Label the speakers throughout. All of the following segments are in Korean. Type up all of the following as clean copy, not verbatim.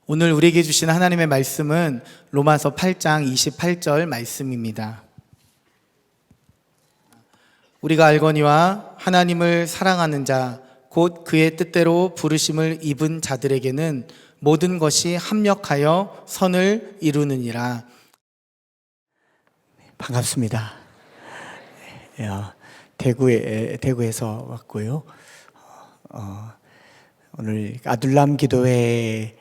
Speaker 1: 오늘 우리에게 주신 하나님의 말씀은 로마서 8장 28절 말씀입니다. 우리가 알거니와 하나님을 사랑하는 자, 곧 그의 뜻대로 부르심을 입은 자들에게는 모든 것이 합력하여 선을 이루느니라.
Speaker 2: 반갑습니다. 대구에서 왔고요. 오늘 아둘람 기도회라는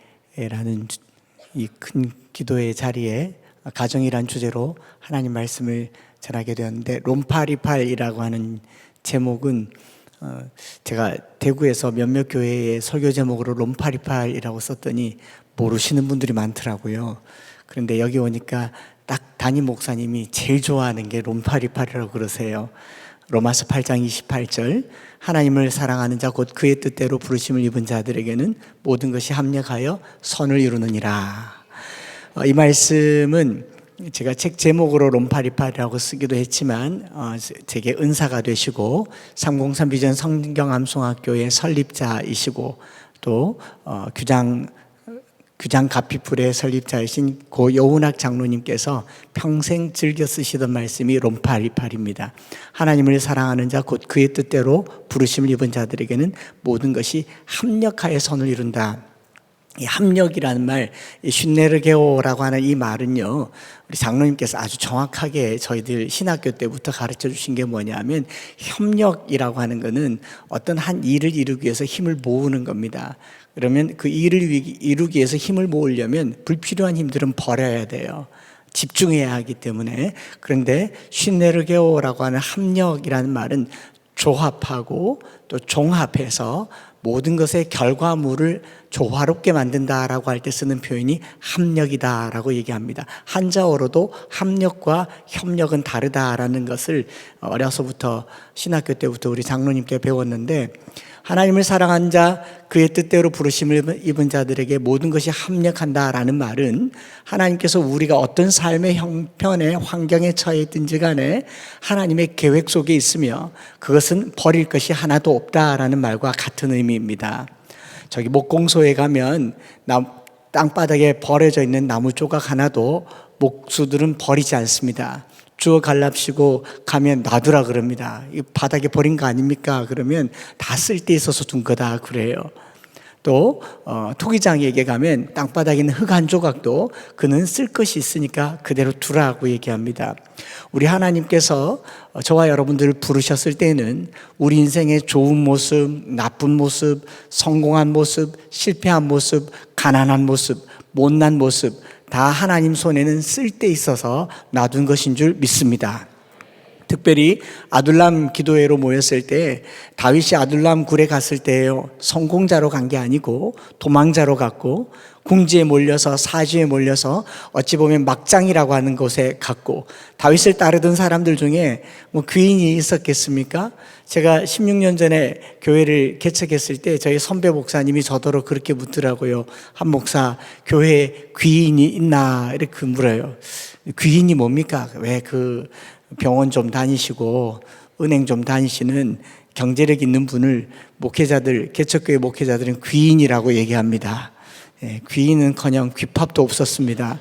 Speaker 2: 이 큰 기도회 자리에 가정이란 주제로 하나님 말씀을 전하게 되었는데, 롬파리팔이라고 하는 제목은 제가 대구에서 몇몇 교회의 설교 제목으로 롬파리팔이라고 썼더니 모르시는 분들이 많더라고요. 그런데 여기 오니까 딱 담임 목사님이 제일 좋아하는 게 롬파리팔이라고 그러세요. 로마서 8장 28절, 하나님을 사랑하는 자 곧 그의 뜻대로 부르심을 입은 자들에게는 모든 것이 합력하여 선을 이루느니라. 이 말씀은 제가 책 제목으로 롬파리팔이라고 쓰기도 했지만 제게 은사가 되시고 303 비전 성경암송학교의 설립자이시고 또 규장 가피풀의 설립자이신 고 여운학 장로님께서 평생 즐겨 쓰시던 말씀이 롬파리팔입니다. 하나님을 사랑하는 자 곧 그의 뜻대로 부르심을 입은 자들에게는 모든 것이 합력하여 선을 이룬다. 이 합력이라는 말, 슌네르게오라고 하는 이 말은요, 우리 장로님께서 아주 정확하게 저희들 신학교 때부터 가르쳐 주신 게 뭐냐면, 협력이라고 하는 거는 어떤 한 일을 이루기 위해서 힘을 모으는 겁니다. 그러면 그 일을 이루기 위해서 힘을 모으려면 불필요한 힘들은 버려야 돼요. 집중해야 하기 때문에. 그런데 슌네르게오라고 하는 합력이라는 말은 조합하고 또 종합해서 모든 것의 결과물을 조화롭게 만든다라고 할 때 쓰는 표현이 합력이다라고 얘기합니다. 한자어로도 합력과 협력은 다르다라는 것을 어려서부터 신학교 때부터 우리 장로님께 배웠는데, 하나님을 사랑한 자 그의 뜻대로 부르심을 입은 자들에게 모든 것이 합력한다라는 말은 하나님께서 우리가 어떤 삶의 형편에 환경에 처해 있든지 간에 하나님의 계획 속에 있으며 그것은 버릴 것이 하나도 없다라는 말과 같은 의미입니다. 저기 목공소에 가면 땅바닥에 버려져 있는 나무 조각 하나도 목수들은 버리지 않습니다. 주워 갈랍시고 가면 놔두라 그럽니다. 이 바닥에 버린 거 아닙니까? 그러면 다 쓸데 있어서 둔 거다 그래요. 또 토기장에게 가면 땅바닥에 있는 흙 한 조각도 그는 쓸 것이 있으니까 그대로 두라고 얘기합니다. 우리 하나님께서 저와 여러분들을 부르셨을 때는 우리 인생의 좋은 모습, 나쁜 모습, 성공한 모습, 실패한 모습, 가난한 모습, 못난 모습 다 하나님 손에는 쓸데 있어서 놔둔 것인 줄 믿습니다. 특별히 아둘람 기도회로 모였을 때 다윗이 아둘람 굴에 갔을 때요, 성공자로 간 게 아니고 도망자로 갔고 궁지에 몰려서 사지에 몰려서 어찌 보면 막장이라고 하는 곳에 갔고, 다윗을 따르던 사람들 중에 뭐 귀인이 있었겠습니까? 제가 16년 전에 교회를 개척했을 때 저희 선배 목사님이 저더러 그렇게 묻더라고요. 한 목사, 교회에 귀인이 있나 이렇게 물어요. 귀인이 뭡니까? 왜 그 병원 좀 다니시고 은행 좀 다니시는 경제력 있는 분을 목회자들, 개척교회 목회자들은 귀인이라고 얘기합니다. 귀인은커녕 귀팝도 없었습니다.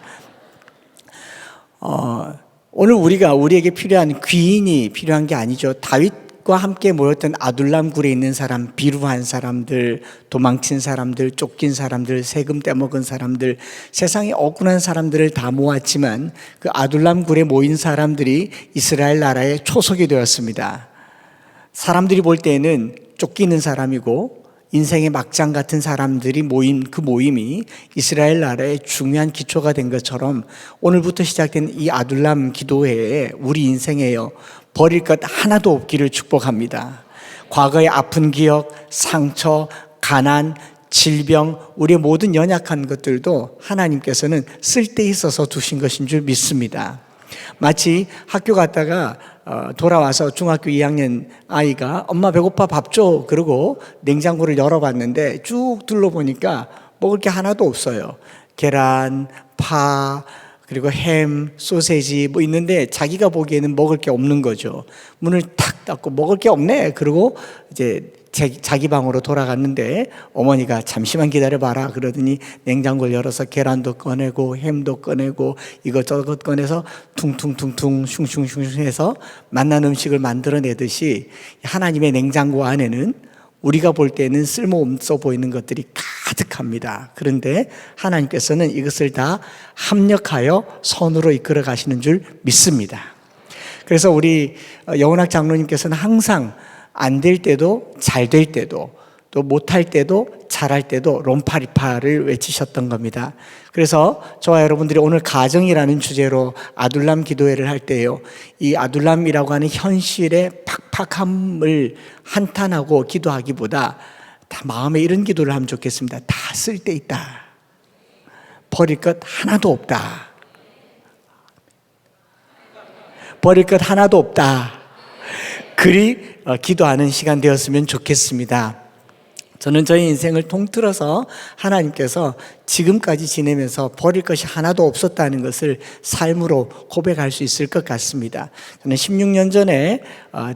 Speaker 2: 오늘 우리에게 필요한 귀인이 필요한 게 아니죠. 다윗과 함께 모였던 아둘람 굴에 있는 사람, 비루한 사람들, 도망친 사람들, 쫓긴 사람들, 세금 떼먹은 사람들, 세상에 억울한 사람들을 다 모았지만 그 아둘람 굴에 모인 사람들이 이스라엘 나라의 초석이 되었습니다. 사람들이 볼 때에는 쫓기는 사람이고 인생의 막장 같은 사람들이 모인 그 모임이 이스라엘 나라의 중요한 기초가 된 것처럼 오늘부터 시작된 이 아둘람 기도회에 우리 인생에요, 버릴 것 하나도 없기를 축복합니다. 과거의 아픈 기억, 상처, 가난, 질병, 우리의 모든 연약한 것들도 하나님께서는 쓸데 있어서 두신 것인 줄 믿습니다. 마치 학교 갔다가 돌아와서 중학교 2학년 아이가 엄마 배고파 밥 줘 그러고 냉장고를 열어봤는데 쭉 둘러보니까 먹을 게 하나도 없어요. 계란, 파, 그리고 햄, 소세지 뭐 있는데 자기가 보기에는 먹을 게 없는 거죠. 문을 탁 닫고 먹을 게 없네 그러고 이제 자기 방으로 돌아갔는데 어머니가 잠시만 기다려봐라 그러더니 냉장고를 열어서 계란도 꺼내고 햄도 꺼내고 이것저것 꺼내서 퉁퉁퉁퉁 슝슝슝슝 해서 맛난 음식을 만들어내듯이 하나님의 냉장고 안에는 우리가 볼 때는 쓸모없어 보이는 것들이 가득합니다. 그런데 하나님께서는 이것을 다 합력하여 선으로 이끌어 가시는 줄 믿습니다. 그래서 우리 여운학 장로님께서는 항상 안 될 때도 잘 될 때도 또 못할 때도 잘할 때도 롬파리파를 외치셨던 겁니다. 그래서 저와 여러분들이 오늘 가정이라는 주제로 아둘람 기도회를 할 때요, 이 아둘람이라고 하는 현실의 팍팍함을 한탄하고 기도하기보다 다 마음에 이런 기도를 하면 좋겠습니다. 다 쓸 데 있다. 버릴 것 하나도 없다. 버릴 것 하나도 없다. 그리 기도하는 시간 되었으면 좋겠습니다. 저는 저희 인생을 통틀어서 하나님께서 지금까지 지내면서 버릴 것이 하나도 없었다는 것을 삶으로 고백할 수 있을 것 같습니다. 저는 16년 전에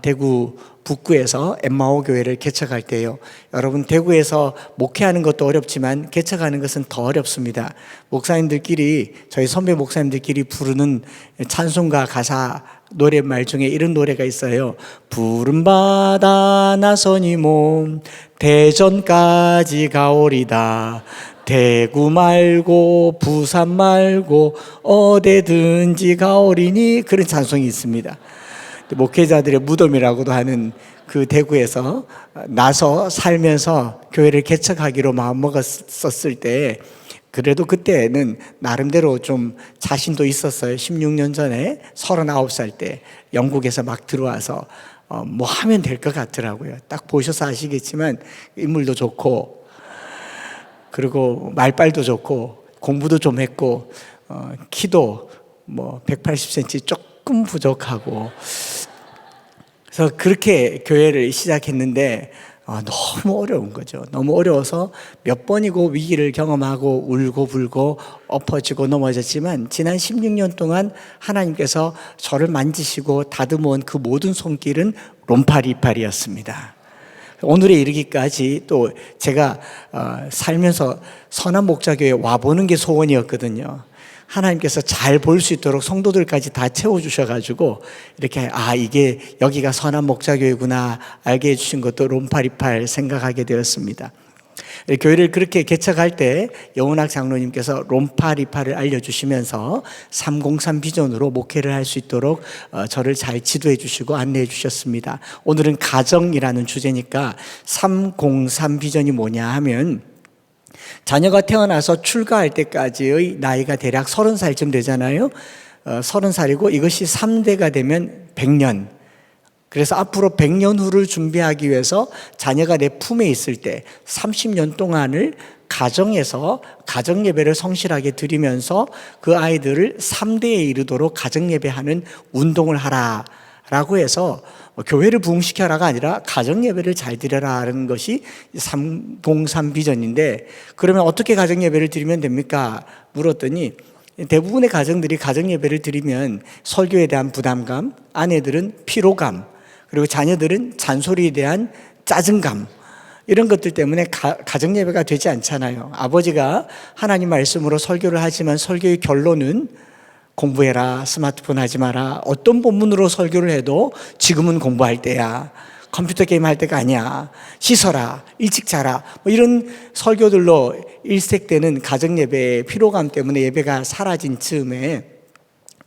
Speaker 2: 대구 북구에서 엠마오 교회를 개척할 때요, 여러분 대구에서 목회하는 것도 어렵지만 개척하는 것은 더 어렵습니다. 목사님들끼리, 저희 선배 목사님들끼리 부르는 찬송가 가사 노랫말 중에 이런 노래가 있어요. 푸른 바다 나서니 몸 대전까지 가오리다. 대구 말고 부산 말고 어디든지 가오리니, 그런 찬송이 있습니다. 목회자들의 무덤이라고도 하는 그 대구에서 나서 살면서 교회를 개척하기로 마음먹었을 때, 그래도 그때는 나름대로 좀 자신도 있었어요. 16년 전에 39살 때 영국에서 막 들어와서 뭐 하면 될 것 같더라고요. 딱 보셔서 아시겠지만 인물도 좋고, 그리고 말빨도 좋고, 공부도 좀 했고, 키도 뭐 180cm 조금 부족하고, 그래서 그렇게 교회를 시작했는데 너무 어려운 거죠. 너무 어려워서 몇 번이고 위기를 경험하고 울고 불고 엎어지고 넘어졌지만, 지난 16년 동안 하나님께서 저를 만지시고 다듬어온 그 모든 손길은 롬파리파리였습니다. 오늘에 이르기까지 또 제가 살면서 선한 목자교회에 와보는 게 소원이었거든요. 하나님께서 잘 볼 수 있도록 성도들까지 다 채워주셔가지고 이렇게 이게 여기가 선한 목자교회구나 알게 해주신 것도 롬파리팔 생각하게 되었습니다. 교회를 그렇게 개척할 때 여운학 장로님께서 롬파리파를 알려주시면서 303 비전으로 목회를 할 수 있도록 저를 잘 지도해 주시고 안내해 주셨습니다. 오늘은 가정이라는 주제니까 303 비전이 뭐냐 하면, 자녀가 태어나서 출가할 때까지의 나이가 대략 30살쯤 되잖아요. 30살이고 이것이 3대가 되면 100년. 그래서 앞으로 100년 후를 준비하기 위해서 자녀가 내 품에 있을 때 30년 동안을 가정에서 가정예배를 성실하게 드리면서 그 아이들을 3대에 이르도록 가정예배하는 운동을 하라라고 해서 교회를 부흥시켜라가 아니라 가정예배를 잘 드려라는 것이 303 비전인데, 그러면 어떻게 가정예배를 드리면 됩니까? 물었더니 대부분의 가정들이 가정예배를 드리면 설교에 대한 부담감, 아내들은 피로감, 그리고 자녀들은 잔소리에 대한 짜증감, 이런 것들 때문에 가정예배가 되지 않잖아요. 아버지가 하나님 말씀으로 설교를 하지만 설교의 결론은 공부해라, 스마트폰 하지 마라, 어떤 본문으로 설교를 해도 지금은 공부할 때야, 컴퓨터 게임 할 때가 아니야, 씻어라, 일찍 자라, 뭐 이런 설교들로 일색되는 가정예배의 피로감 때문에 예배가 사라진 즈음에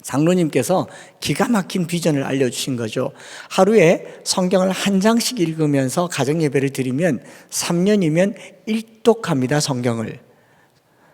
Speaker 2: 장로님께서 기가 막힌 비전을 알려주신 거죠. 하루에 성경을 한 장씩 읽으면서 가정예배를 드리면 3년이면 일독합니다. 성경을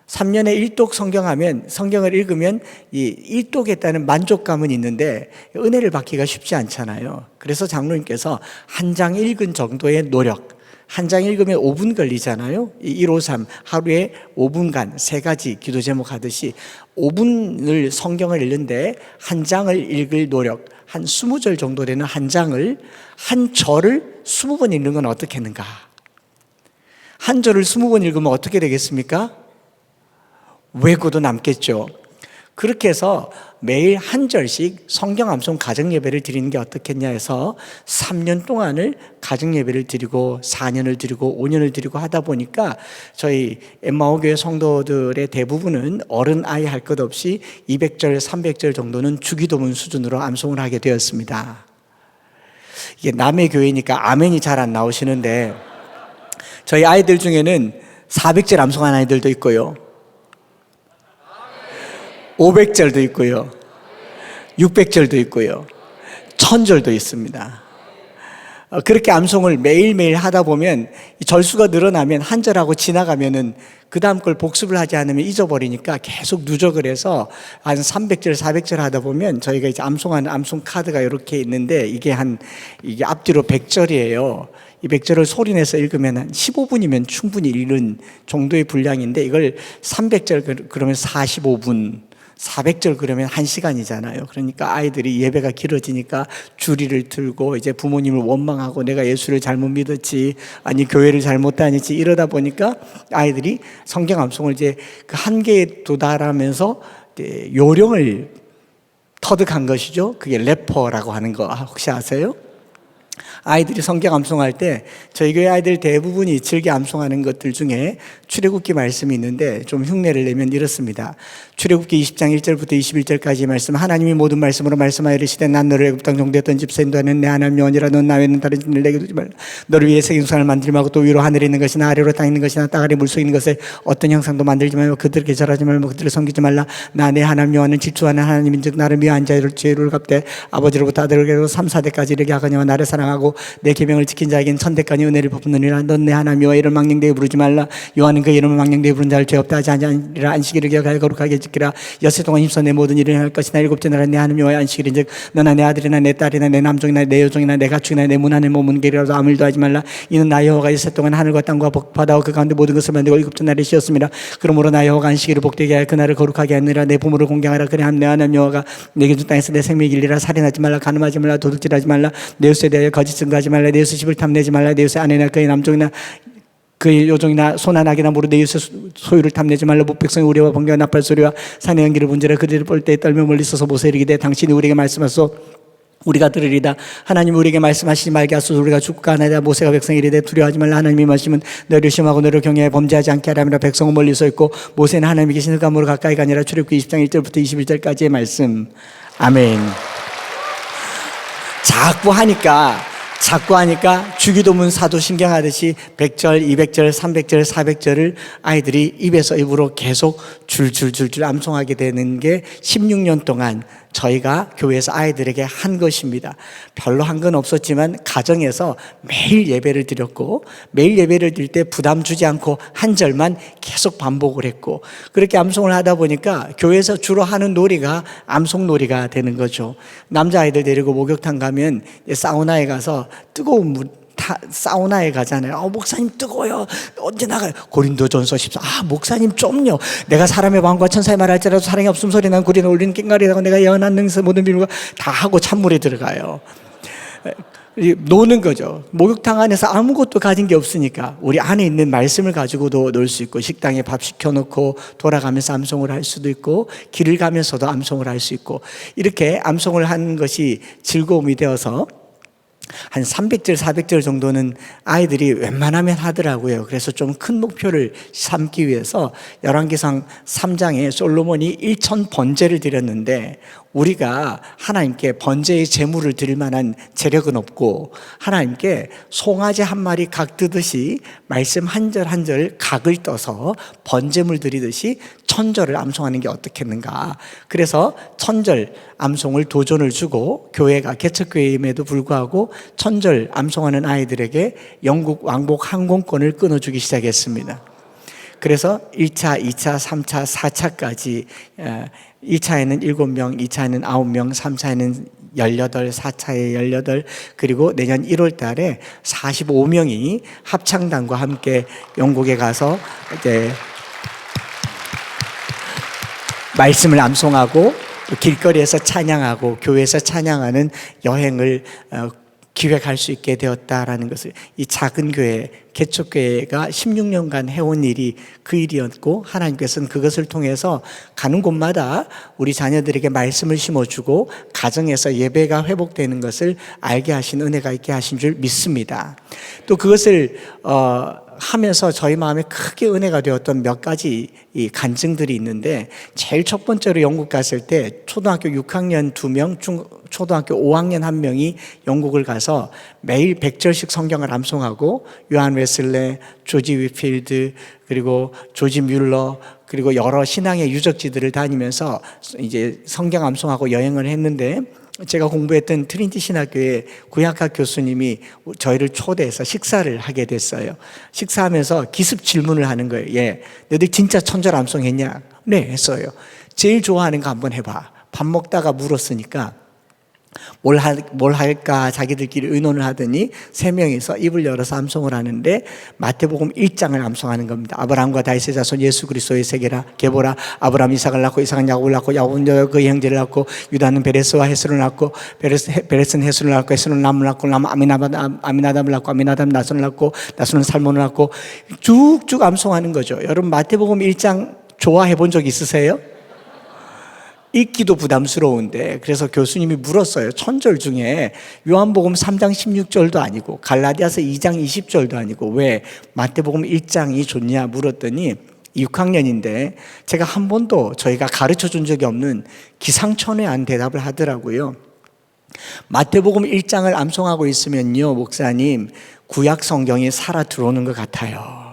Speaker 2: 3년에 일독 성경을 읽으면 이 일독했다는 만족감은 있는데 은혜를 받기가 쉽지 않잖아요. 그래서 장로님께서 한 장 읽은 정도의 노력, 한 장 읽으면 5분 걸리잖아요. 153, 하루에 5분간 3가지 기도 제목 하듯이 5분을 성경을 읽는데 한 장을 읽을 노력, 한 20절 정도 되는 한 장을, 한 절을 20번 읽는 건 어떻겠는가? 한 절을 20번 읽으면 어떻게 되겠습니까? 외고도 남겠죠. 그렇게 해서 매일 한 절씩 성경 암송 가정 예배를 드리는 게 어떻겠냐 해서 3년 동안을 가정 예배를 드리고 4년을 드리고 5년을 드리고 하다 보니까 저희 엠마오 교회 성도들의 대부분은 어른 아이 할 것 없이 200절, 300절 정도는 주기도문 수준으로 암송을 하게 되었습니다. 이게 남의 교회니까 아멘이 잘 안 나오시는데 저희 아이들 중에는 400절 암송한 아이들도 있고요. 500절도 있고요. 600절도 있고요. 1000절도 있습니다. 그렇게 암송을 매일매일 하다 보면 절수가 늘어나면 한 절하고 지나가면은 그 다음 걸 복습을 하지 않으면 잊어버리니까 계속 누적을 해서 한 300절, 400절 하다 보면 저희가 이제 암송하는 암송 카드가 이렇게 있는데 이게 앞뒤로 100절이에요. 이 100절을 소리내서 읽으면 한 15분이면 충분히 읽는 정도의 분량인데 이걸 300절 그러면 45분, 400절 그러면 1시간이잖아요. 그러니까 아이들이 예배가 길어지니까 주리를 들고 이제 부모님을 원망하고 내가 예수를 잘못 믿었지, 아니 교회를 잘못 다녔지 이러다 보니까 아이들이 성경 암송을 이제 그 한계에 도달하면서 요령을 터득한 것이죠. 그게 래퍼라고 하는 거 혹시 아세요? 아이들이 성경 암송할 때 저희 교회 아이들 대부분이 즐겨 암송하는 것들 중에 출애굽기 말씀이 있는데 좀 흉내를 내면 이렇습니다. 출애굽기 20장 1절부터 21절까지 말씀, 하나님이 모든 말씀으로 말씀하여 이르시되 난 너를 애굽 땅 정대했던 집에서 인도하는 내 하나님 여호와니라. 넌 나 외에는 다른 신을 내게 두지 말라. 너를 위해 생육상을 만들지 말고 또 위로 하늘에 있는 것이나 아래로 땅에 있는 것이나 땅 아래 물속에 있는 것에 어떤 형상도 만들지 말고 그들에게 절하지 말고 그들을 섬기지 말라. 나 내 하나님 여호와는 질투하는 하나님인즉 나를 위한 자를 죄를 갚되 아버지로부터 아들에게로 3, 4대까지 이르게 하거니와 나를 사랑하고 내 계명을 지킨 자에게는 천대까지 은혜를 베푸느니라. 넌 내 하나님 여호와의 이름을 망령되게 부르지 말라. 여호와는 그 이름을 망령되게 부른 자를 죄 없다 하지 아니하리라. 안식일을 기억하여 거룩하게 지키라. 엿새 동안 힘써 내 모든 일을 할 것이나 일곱째 날은 내 하나님 여호와의 안식일인즉 너나 내 아들이나 내 딸이나 내 남종이나 내 여종이나 내 가축이나 내 문화 내 몸은 게리라도 아무 일도 하지 말라. 이는 나 여호와가 엿새 동안 하늘과 땅과 바다와 그 가운데 모든 것을 만들고 일곱째 날에 쉬었습니다. 그러므로 나 여호와가 안식일을 복되게 하여 그날을 거룩하게 하느라. 내 부모를 공경하라. 그래 함 내 하나님 여호와가 내게 준 땅에서 내 생명을 길리라. 살인하지 말라. 간음하지 말라. 도둑질하지 말라. 내 이웃에 대하여 거짓 증거하지 말라. 내 이웃의 집을 탐내지 말라. 내 이웃의 아내나 그의 남종이나 그의 여종이나 소나 낙이나 무로 내 이웃의 소유를 탐내지 말라. 백성의 우레와 번개와 나팔 소리와 산의 연기를 분지라. 그들을 볼 때 떨며 멀리 서서 모세 이르기되 당신이 우리에게 말씀하소 우리가 들으리다. 하나님 우리에게 말씀하시지 말게 하소서. 우리가 죽을까 하나이다. 모세가 백성이 이르되 두려워하지 말라. 하나님이 말씀은 너를 심하고 너를 경외하여 범죄하지 않게 하라니라. 백성은 멀리 서 있고 모세는 하나님이 계신 흑암으로 가까이 가니라. 출애굽기 20장 1절부터 21절까지의 말씀. 아멘. 자꾸 하니까 주기도문 사도신경 하듯이 100절, 200절, 300절, 400절을 아이들이 입에서 입으로 계속 줄줄줄줄 암송하게 되는 게 16년 동안 저희가 교회에서 아이들에게 한 것입니다. 별로 한 건 없었지만 가정에서 매일 예배를 드렸고 매일 예배를 드릴 때 부담 주지 않고 한 절만 계속 반복을 했고 그렇게 암송을 하다 보니까 교회에서 주로 하는 놀이가 암송놀이가 되는 거죠. 남자아이들 데리고 목욕탕 가면 사우나에 가서 뜨거운 물 사우나에 가잖아요. 목사님 뜨거워요. 언제 나가요? 고린도전서 14. 목사님 좀요. 내가 사람의 마음과 천사의 말을 할지라도 사랑이 없음 소리 난 구리는 울리는 깽가리라고 내가 예언한 능서 모든 비밀과 다 하고 찬물에 들어가요. 노는 거죠. 목욕탕 안에서 아무것도 가진 게 없으니까 우리 안에 있는 말씀을 가지고도 놀 수 있고 식당에 밥 시켜놓고 돌아가면서 암송을 할 수도 있고 길을 가면서도 암송을 할 수 있고 이렇게 암송을 하는 것이 즐거움이 되어서 한 300절, 400절 정도는 아이들이 웬만하면 하더라고요. 그래서 좀 큰 목표를 삼기 위해서 열왕기상 3장에 솔로몬이 1000 번제를 드렸는데 우리가 하나님께 번제의 제물을 드릴 만한 재력은 없고 하나님께 송아지 한 마리 각 뜨듯이 말씀 한 절 한 절 각을 떠서 번제물 드리듯이 1000절을 암송하는 게 어떻겠는가. 그래서 1000절 암송을 도전을 주고 교회가 개척교회임에도 불구하고 1000절 암송하는 아이들에게 영국 왕복 항공권을 끊어주기 시작했습니다. 그래서 1차, 2차, 3차, 4차까지 1차에는 7명, 2차에는 9명, 3차에는 18, 4차에 18 그리고 내년 1월 달에 45명이 합창단과 함께 영국에 가서 이제 말씀을 암송하고 또 길거리에서 찬양하고 교회에서 찬양하는 여행을 기획할 수 있게 되었다라는 것을, 이 작은 교회, 개척교회가 16년간 해온 일이 그 일이었고, 하나님께서는 그것을 통해서 가는 곳마다 우리 자녀들에게 말씀을 심어주고 가정에서 예배가 회복되는 것을 알게 하신, 은혜가 있게 하신 줄 믿습니다. 또 그것을 하면서 저희 마음에 크게 은혜가 되었던 몇 가지 이 간증들이 있는데, 제일 첫 번째로 영국 갔을 때 초등학교 6학년 2명, 초등학교 5학년 1명이 영국을 가서 매일 100절씩 성경을 암송하고, 요한 웨슬레, 조지 위필드, 그리고 조지 뮬러, 그리고 여러 신앙의 유적지들을 다니면서 이제 성경 암송하고 여행을 했는데, 제가 공부했던 트린티 신학교의 구약학 교수님이 저희를 초대해서 식사를 하게 됐어요. 식사하면서 기습 질문을 하는 거예요. 예, 너희들 진짜 천절 암송했냐? 네, 했어요. 제일 좋아하는 거 한번 해봐. 밥 먹다가 물었으니까 뭘 할까 자기들끼리 의논을 하더니 3명이서 입을 열어서 암송을 하는데, 마태복음 1장을 암송하는 겁니다. 아브라함과 다윗의 자손 예수 그리스도의 세계라 게보라. 아브라함 이삭을 낳고 이삭은 야곱을 낳고 야곱은 그 형제를 낳고 유다는 베레스와 헤스를 낳고 베레스는 헤스를 낳고 헤스는 남을 낳고 남 아미나답을 낳고 아미나답은 나손을 낳고 나손은 살몬을 낳고 쭉쭉 암송하는 거죠. 여러분, 마태복음 1장 좋아해 본 적 있으세요? 읽기도 부담스러운데, 그래서 교수님이 물었어요. 천절 중에 요한복음 3장 16절도 아니고 갈라디아서 2장 20절도 아니고 왜 마태복음 1장이 좋냐 물었더니, 6학년인데 제가 한 번도 저희가 가르쳐 준 적이 없는 기상천외한 대답을 하더라고요. 마태복음 1장을 암송하고 있으면요, 목사님, 구약 성경이 살아 들어오는 것 같아요.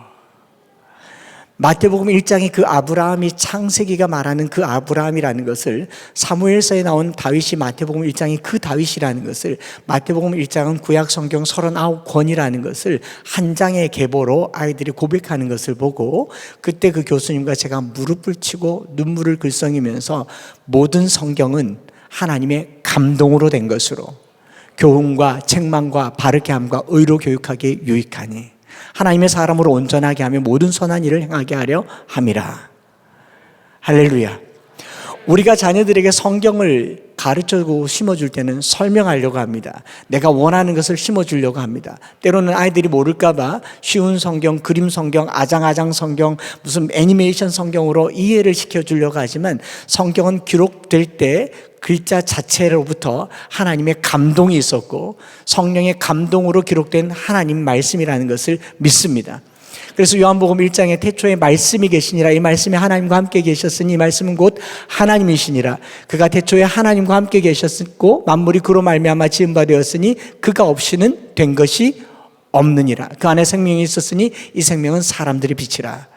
Speaker 2: 마태복음 1장이 그 아브라함이, 창세기가 말하는 그 아브라함이라는 것을, 사무엘서에 나온 다윗이 마태복음 1장이 그 다윗이라는 것을, 마태복음 1장은 구약 성경 39권이라는 것을 한 장의 계보로 아이들이 고백하는 것을 보고, 그때 그 교수님과 제가 무릎을 치고 눈물을 글썽이면서 모든 성경은 하나님의 감동으로 된 것으로 교훈과 책망과 바르게 함과 의로 교육하기에 유익하니 하나님의 사람으로 온전하게 하며 모든 선한 일을 행하게 하려 함이라. 할렐루야. 우리가 자녀들에게 성경을 가르쳐주고 심어줄 때는 설명하려고 합니다. 내가 원하는 것을 심어주려고 합니다. 때로는 아이들이 모를까봐 쉬운 성경, 그림 성경, 아장아장 성경, 무슨 애니메이션 성경으로 이해를 시켜주려고 하지만, 성경은 기록될 때 글자 자체로부터 하나님의 감동이 있었고 성령의 감동으로 기록된 하나님 말씀이라는 것을 믿습니다. 그래서 요한복음 1장에 태초에 말씀이 계시니라. 이 말씀이 하나님과 함께 계셨으니 이 말씀은 곧 하나님이시니라. 그가 태초에 하나님과 함께 계셨고 만물이 그로 말미암아 지은 바 되었으니 그가 없이는 된 것이 없느니라. 그 안에 생명이 있었으니 이 생명은 사람들의 빛이라.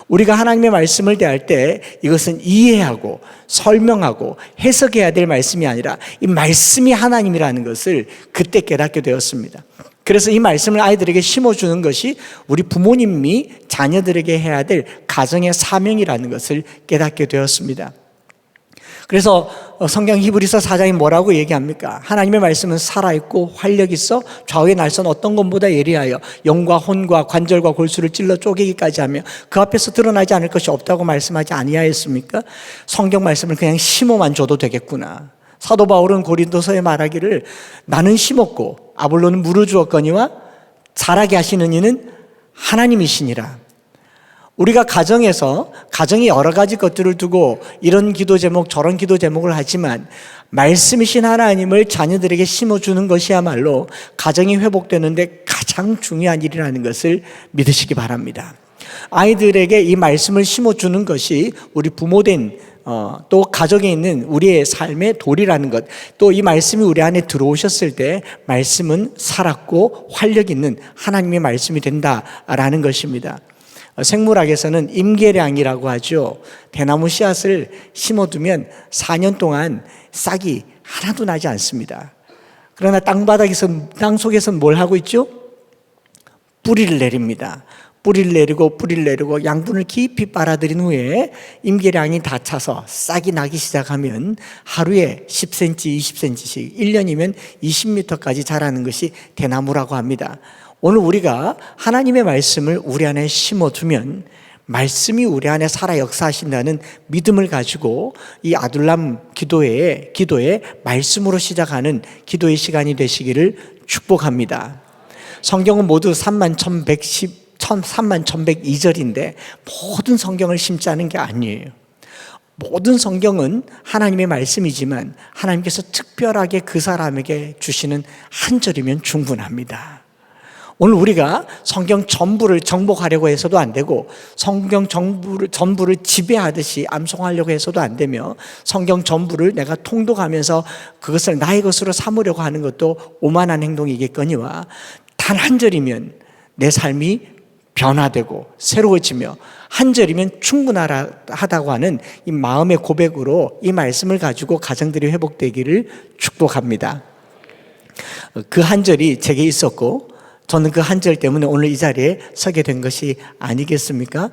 Speaker 2: 우리가 하나님의 말씀을 대할 때 이것은 이해하고 설명하고 해석해야 될 말씀이 아니라 이 말씀이 하나님이라는 것을 그때 깨닫게 되었습니다. 그래서 이 말씀을 아이들에게 심어주는 것이 우리 부모님이 자녀들에게 해야 될 가정의 사명이라는 것을 깨닫게 되었습니다. 그래서 성경 히브리서 4장이 뭐라고 얘기합니까? 하나님의 말씀은 살아있고 활력 있어 좌우의 날선 어떤 것보다 예리하여 영과 혼과 관절과 골수를 찔러 쪼개기까지 하며 그 앞에서 드러나지 않을 것이 없다고 말씀하지 아니하였습니까? 성경 말씀을 그냥 심어만 줘도 되겠구나. 사도 바울은 고린도서에 말하기를 나는 심었고 아볼로는 물을 주었거니와 자라게 하시는 이는 하나님이시니라. 우리가 가정에서 가정의 여러 가지 것들을 두고 이런 기도 제목 저런 기도 제목을 하지만 말씀이신 하나님을 자녀들에게 심어주는 것이야말로 가정이 회복되는데 가장 중요한 일이라는 것을 믿으시기 바랍니다. 아이들에게 이 말씀을 심어주는 것이 우리 부모된 또 가정에 있는 우리의 삶의 도리라는 것, 또 이 말씀이 우리 안에 들어오셨을 때 말씀은 살았고 활력 있는 하나님의 말씀이 된다라는 것입니다. 생물학에서는 임계량이라고 하죠. 대나무 씨앗을 심어두면 4년 동안 싹이 하나도 나지 않습니다. 그러나 땅 속에서는 뭘 하고 있죠? 뿌리를 내립니다. 뿌리를 내리고 양분을 깊이 빨아들인 후에 임계량이 다 차서 싹이 나기 시작하면 하루에 10cm, 20cm씩 1년이면 20m까지 자라는 것이 대나무라고 합니다. 오늘 우리가 하나님의 말씀을 우리 안에 심어두면 말씀이 우리 안에 살아 역사하신다는 믿음을 가지고 이 아둘람 기도에 말씀으로 시작하는 기도의 시간이 되시기를 축복합니다. 성경은 모두 31,102절인데 모든 성경을 심자는 게 아니에요. 모든 성경은 하나님의 말씀이지만 하나님께서 특별하게 그 사람에게 주시는 한 절이면 충분합니다. 오늘 우리가 성경 전부를 정복하려고 해서도 안 되고 성경 전부를 지배하듯이 암송하려고 해서도 안 되며 성경 전부를 내가 통독하면서 그것을 나의 것으로 삼으려고 하는 것도 오만한 행동이겠거니와 단 한 절이면 내 삶이 변화되고 새로워지며 한 절이면 충분하다고 하는 이 마음의 고백으로 이 말씀을 가지고 가정들이 회복되기를 축복합니다. 그 한 절이 제게 있었고 저는 그 한 절 때문에 오늘 이 자리에 서게 된 것이 아니겠습니까?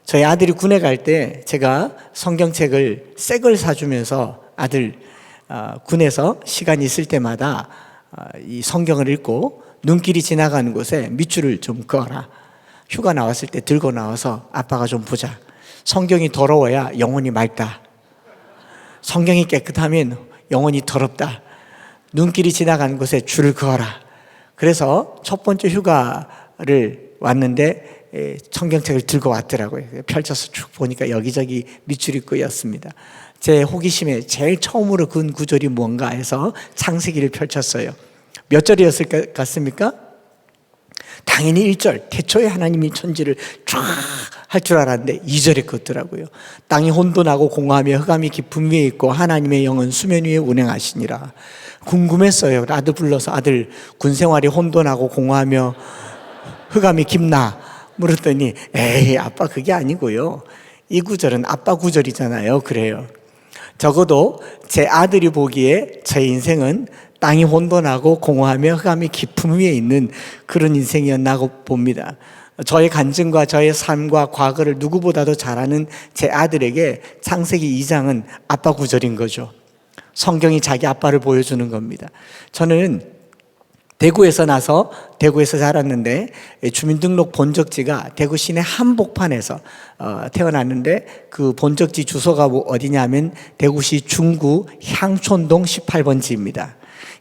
Speaker 2: 저희 아들이 군에 갈 때 제가 성경책을 새 걸 사주면서 아들 군에서 시간이 있을 때마다 이 성경을 읽고 눈길이 지나가는 곳에 밑줄을 좀 그어라. 휴가 나왔을 때 들고 나와서 아빠가 좀 보자. 성경이 더러워야 영혼이 맑다. 성경이 깨끗하면 영혼이 더럽다. 눈길이 지나가는 곳에 줄을 그어라. 그래서 첫 번째 휴가를 왔는데 성경책을 들고 왔더라고요. 펼쳐서 쭉 보니까 여기저기 밑줄이 끄였습니다. 제 호기심에 제일 처음으로 그은 구절이 뭔가 해서 창세기를 펼쳤어요. 몇 절이었을 것 같습니까? 당연히 1절, 태초에 하나님이 천지를 쫙 할 줄 알았는데 2절에 긋더라고요. 땅이 혼돈하고 공허하며 흑암이 깊음 위에 있고 하나님의 영은 수면 위에 운행하시니라. 궁금했어요. 아들 불러서 아들 군생활이 혼돈하고 공허하며 흑암이 깊나? 물었더니 에이 아빠 그게 아니고요. 이 구절은 아빠 구절이잖아요. 그래요. 적어도 제 아들이 보기에 제 인생은 땅이 혼돈하고 공허하며 흑암이 깊음 위에 있는 그런 인생이었나고 봅니다. 저의 간증과 저의 삶과 과거를 누구보다도 잘 아는 제 아들에게 창세기 2장은 아빠 구절인 거죠. 성경이 자기 아빠를 보여주는 겁니다. 저는 대구에서 자랐는데 주민등록 본적지가 대구 시내 한복판에서 태어났는데 그 본적지 주소가 어디냐면 대구시 중구 향촌동 18번지입니다.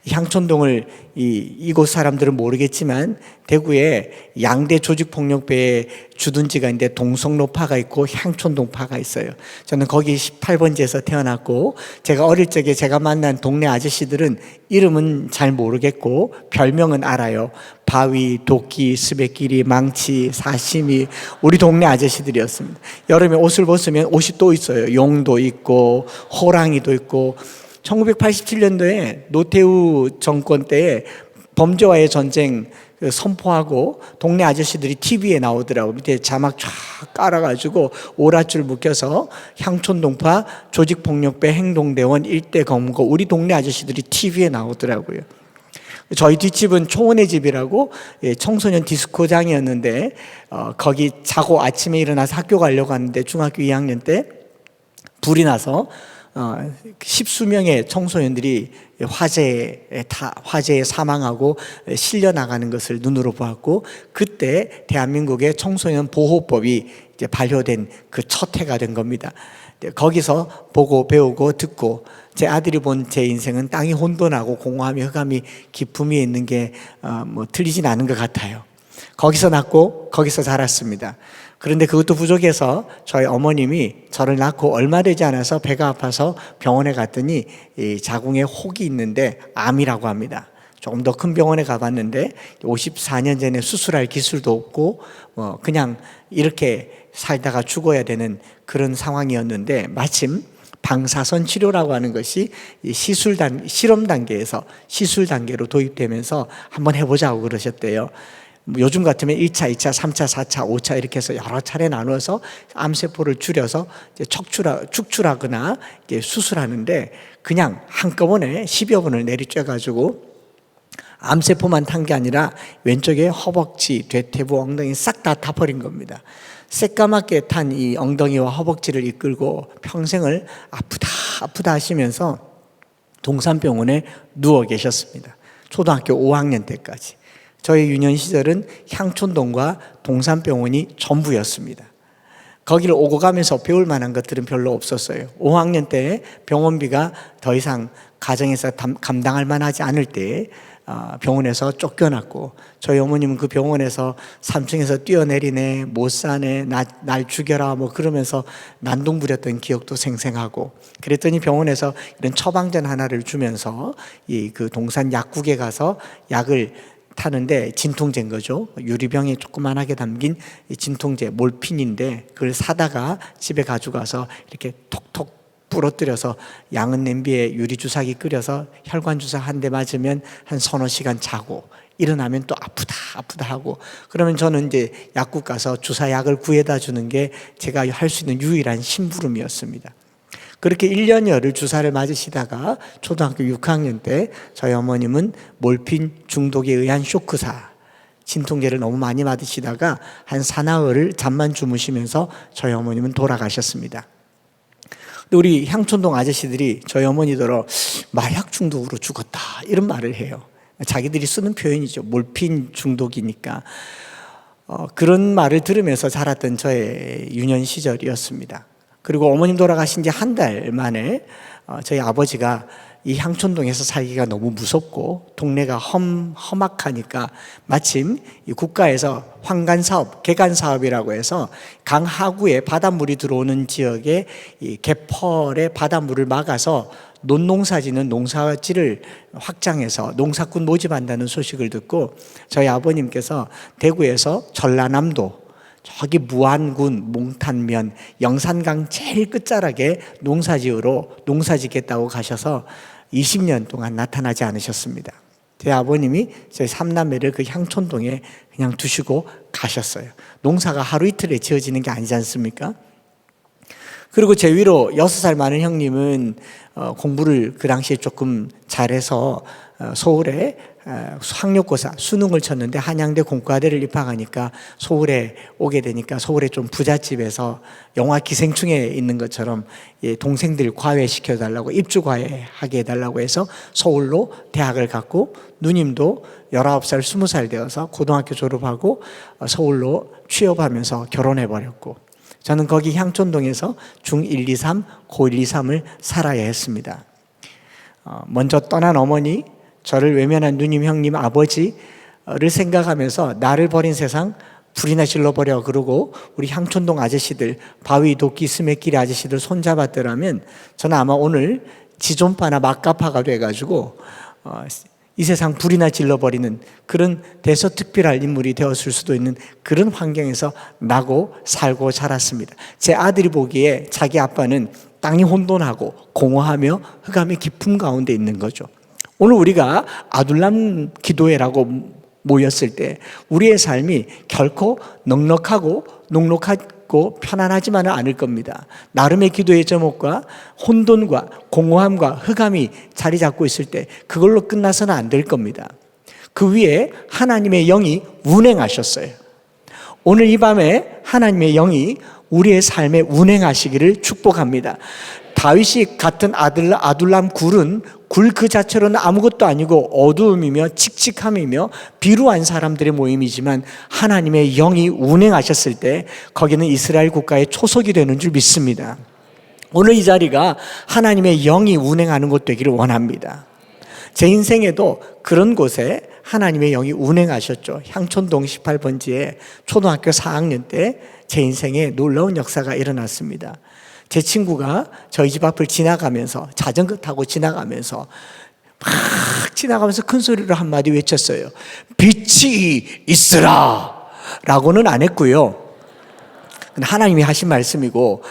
Speaker 2: 향촌동을 이곳 사람들은 모르겠지만 대구에 양대 조직폭력배의 주둔지가 있는데 동성로파가 있고 향촌동파가 있어요. 저는 거기 18번지에서 태어났고 제가 어릴 적에 제가 만난 동네 아저씨들은 이름은 잘 모르겠고 별명은 알아요. 바위, 도끼, 스베끼리, 망치, 사시미 우리 동네 아저씨들이었습니다. 여름에 옷을 벗으면 옷이 또 있어요. 용도 있고 호랑이도 있고 1987년도에 노태우 정권 때에 범죄와의 전쟁 선포하고 동네 아저씨들이 TV에 나오더라고. 밑에 자막 쫙 깔아가지고 오랏줄 묶여서 향촌동파 조직폭력배 행동대원 일대 검거 우리 동네 아저씨들이 TV에 나오더라고요. 저희 뒷집은 초원의 집이라고 청소년 디스코장이었는데 거기 자고 아침에 일어나서 학교 가려고 하는데 중학교 2학년 때 불이 나서 10수명의 청소년들이 화재에 사망하고 실려 나가는 것을 눈으로 보았고 그때 대한민국의 청소년 보호법이 이제 발효된 그 첫 해가 된 겁니다. 거기서 보고 배우고 듣고 제 아들이 본 제 인생은 땅이 혼돈하고 공허하며 흑암이 깊음 위에 있는 게 틀리진 않은 것 같아요. 거기서 낳고 거기서 자랐습니다. 그런데 그것도 부족해서 저희 어머님이 저를 낳고 얼마 되지 않아서 배가 아파서 병원에 갔더니 이 자궁에 혹이 있는데 암이라고 합니다. 조금 더 큰 병원에 가봤는데 54년 전에 수술할 기술도 없고 그냥 이렇게 살다가 죽어야 되는 그런 상황이었는데 마침 방사선 치료라고 하는 것이 실험 단계에서 시술 단계로 도입되면서 한번 해보자고 그러셨대요. 요즘 같으면 1차, 2차, 3차, 4차, 5차 이렇게 해서 여러 차례 나누어서 암세포를 줄여서 축출하거나 수술하는데 그냥 한꺼번에 10여 번을 내리쬐가지고 암세포만 탄 게 아니라 왼쪽에 허벅지, 대퇴부, 엉덩이 싹 다 타버린 겁니다. 새까맣게 탄 이 엉덩이와 허벅지를 이끌고 평생을 아프다 하시면서 동산병원에 누워 계셨습니다. 초등학교 5학년 때까지. 저의 유년 시절은 향촌동과 동산병원이 전부였습니다. 거기를 오고 가면서 배울 만한 것들은 별로 없었어요. 5학년 때 병원비가 더 이상 가정에서 감당할 만하지 않을 때 병원에서 쫓겨났고, 저희 어머님은 그 병원에서 3층에서 뛰어내리네, 못 사네, 날 죽여라 뭐 그러면서 난동 부렸던 기억도 생생하고, 그랬더니 병원에서 이런 처방전 하나를 주면서 그 동산 약국에 가서 약을 타는데 진통제인 거죠. 유리병에 조그만하게 담긴 진통제 몰핀인데, 그걸 사다가 집에 가져가서 이렇게 톡톡 부러뜨려서 양은 냄비에 유리 주사기 끓여서 혈관 주사 한 대 맞으면 한 서너 시간 자고 일어나면 또 아프다 하고, 그러면 저는 이제 약국 가서 주사약을 구해다 주는 게 제가 할 수 있는 유일한 심부름이었습니다. 그렇게 1년여를 주사를 맞으시다가 초등학교 6학년 때 저희 어머님은 몰핀 중독에 의한 쇼크사, 진통제를 너무 많이 맞으시다가 한 사나흘을 잠만 주무시면서 저희 어머님은 돌아가셨습니다. 근데 우리 향촌동 아저씨들이 저희 어머니더러 마약 중독으로 죽었다 이런 말을 해요. 자기들이 쓰는 표현이죠. 몰핀 중독이니까. 그런 말을 들으면서 자랐던 저의 유년 시절이었습니다. 그리고 어머님 돌아가신 지 한 달 만에 저희 아버지가 이 향촌동에서 살기가 너무 무섭고 동네가 험악하니까 마침 이 국가에서 환관사업, 개간사업이라고 해서 강 하구에 바닷물이 들어오는 지역에 이 개펄의 바닷물을 막아서 논농사 짓는 농사지를 확장해서 농사꾼 모집한다는 소식을 듣고 저희 아버님께서 대구에서 전라남도 저기 무안군, 몽탄면, 영산강 제일 끝자락에 농사 짓겠다고 가셔서 20년 동안 나타나지 않으셨습니다. 제 아버님이 저희 삼남매를 그 향촌동에 그냥 두시고 가셨어요. 농사가 하루 이틀에 지어지는 게 아니지 않습니까? 그리고 제 위로 6살 많은 형님은 공부를 그 당시에 조금 잘해서 서울에 학력고사 수능을 쳤는데 한양대 공과대를 입학하니까 서울에 오게 되니까 서울에 좀 부잣집에서 영화 기생충에 있는 것처럼 동생들 과외시켜달라고 입주 과외하게 해달라고 해서 서울로 대학을 갔고, 누님도 19살 20살 되어서 고등학교 졸업하고 서울로 취업하면서 결혼해버렸고, 저는 거기 향촌동에서 중1, 2, 3, 고1, 2, 3을 살아야 했습니다. 먼저 떠난 어머니, 저를 외면한 누님, 형님, 아버지를 생각하면서 나를 버린 세상 불이나 질러버려 그러고 우리 향촌동 아저씨들, 바위, 도끼, 스매끼리 아저씨들 손잡았더라면 저는 아마 오늘 지존파나 막가파가 돼가지고 이 세상 불이나 질러버리는 그런 대서특필할 인물이 되었을 수도 있는 그런 환경에서 나고 살고 자랐습니다. 제 아들이 보기에 자기 아빠는 땅이 혼돈하고 공허하며 흑암의 깊음 가운데 있는 거죠. 오늘 우리가 아둘람 기도회라고 모였을 때 우리의 삶이 결코 넉넉하고 편안하지만은 않을 겁니다. 나름의 기도의 제목과 혼돈과 공허함과 흑암이 자리 잡고 있을 때 그걸로 끝나서는 안 될 겁니다. 그 위에 하나님의 영이 운행하셨어요. 오늘 이 밤에 하나님의 영이 우리의 삶에 운행하시기를 축복합니다. 다윗이 같은 아둘람 굴은 굴 그 자체로는 아무것도 아니고 어두움이며 칙칙함이며 비루한 사람들의 모임이지만 하나님의 영이 운행하셨을 때 거기는 이스라엘 국가의 초석이 되는 줄 믿습니다. 오늘 이 자리가 하나님의 영이 운행하는 곳 되기를 원합니다. 제 인생에도 그런 곳에 하나님의 영이 운행하셨죠. 향촌동 18번지에 초등학교 4학년 때 제 인생에 놀라운 역사가 일어났습니다. 제 친구가 저희 집 앞을 지나가면서 자전거 타고 지나가면서 막 지나가면서 큰 소리로 한마디 외쳤어요. 빛이 있으라 라고는 안 했고요. 하나님이 하신 말씀이고,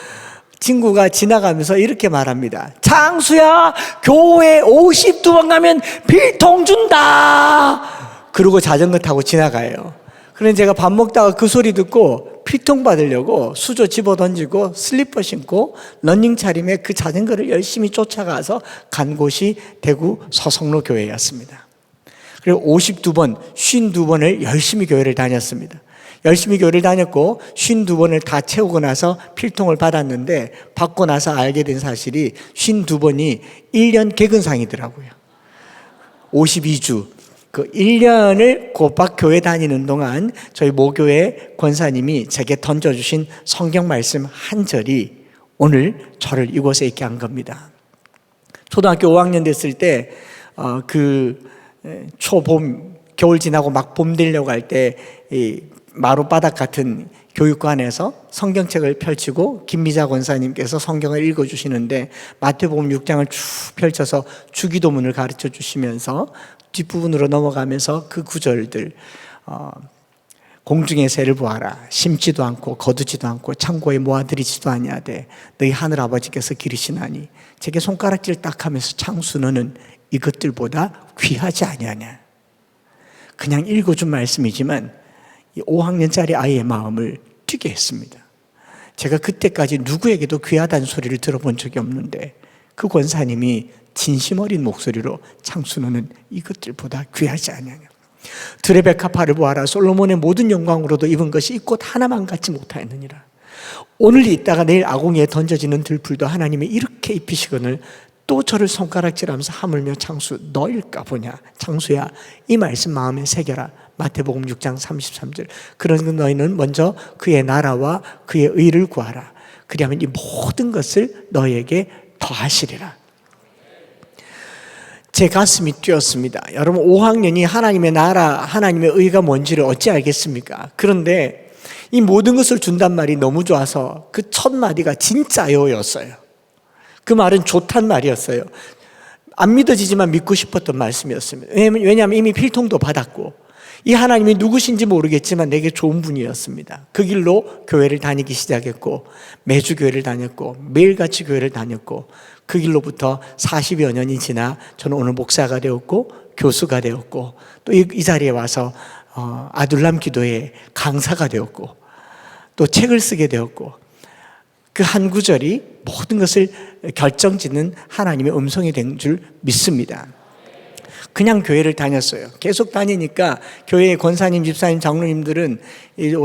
Speaker 2: 친구가 지나가면서 이렇게 말합니다. 장수야, 교회 52번 가면 필통 준다. 그러고 자전거 타고 지나가요. 그래서 제가 밥 먹다가 그 소리 듣고 필통 받으려고 수저 집어 던지고 슬리퍼 신고 러닝 차림에 그 자전거를 열심히 쫓아가서 간 곳이 대구 서성로 교회였습니다. 그리고 52번, 52번을 열심히 교회를 다녔습니다. 열심히 교회를 다녔고 52번을 다 채우고 나서 필통을 받았는데, 받고 나서 알게 된 사실이 52번이 1년 개근상이더라고요. 52주. 그 1년을 곧박 교회 다니는 동안 저희 모교회 권사님이 제게 던져주신 성경 말씀 한 절이 오늘 저를 이곳에 있게 한 겁니다. 초등학교 5학년 됐을 때 초봄, 겨울 지나고 막 봄 되려고 할 때 이 마룻바닥 같은 교육관에서 성경책을 펼치고 김미자 권사님께서 성경을 읽어주시는데 마태복음 6장을 쭉 펼쳐서 주기도문을 가르쳐 주시면서 뒷부분으로 넘어가면서 그 구절들, 공중의 새를 보아라. 심지도 않고 거두지도 않고 창고에 모아들이지도 아니하되 너희 하늘 아버지께서 기르시나니. 제게 손가락질 딱 하면서 창수 너는 이것들보다 귀하지 아니하냐. 그냥 읽어준 말씀이지만 이 5학년짜리 아이의 마음을 뛰게 했습니다. 제가 그때까지 누구에게도 귀하다는 소리를 들어본 적이 없는데 그 권사님이 진심 어린 목소리로 창수 너는 이것들보다 귀하지 아니하냐. 드레베카파를 보아라. 솔로몬의 모든 영광으로도 입은 것이 이 꽃 하나만 같지 못하였느니라. 오늘 있다가 내일 아궁이에 던져지는 들풀도 하나님이 이렇게 입히시거늘 또 저를 손가락질하면서 하물며 창수 너일까 보냐. 창수야 이 말씀 마음에 새겨라. 마태복음 6장 33절. 그러는 너희는 먼저 그의 나라와 그의 의를 구하라. 그리하면 이 모든 것을 너희에게 더하시리라. 제 가슴이 뛰었습니다. 여러분 5학년이 하나님의 나라, 하나님의 의가 뭔지를 어찌 알겠습니까? 그런데 이 모든 것을 준단 말이 너무 좋아서 그 첫 마디가 진짜요였어요. 그 말은 좋단 말이었어요. 안 믿어지지만 믿고 싶었던 말씀이었습니다. 왜냐하면 이미 필통도 받았고 이 하나님이 누구신지 모르겠지만 내게 좋은 분이었습니다. 그 길로 교회를 다니기 시작했고 매주 교회를 다녔고 매일같이 교회를 다녔고 그 길로부터 40여 년이 지나 저는 오늘 목사가 되었고 교수가 되었고 또 이 자리에 와서 아둘람 기도회 강사가 되었고 또 책을 쓰게 되었고 그 한 구절이 모든 것을 결정짓는 하나님의 음성이 된 줄 믿습니다. 그냥 교회를 다녔어요. 계속 다니니까 교회의 권사님, 집사님, 장로님들은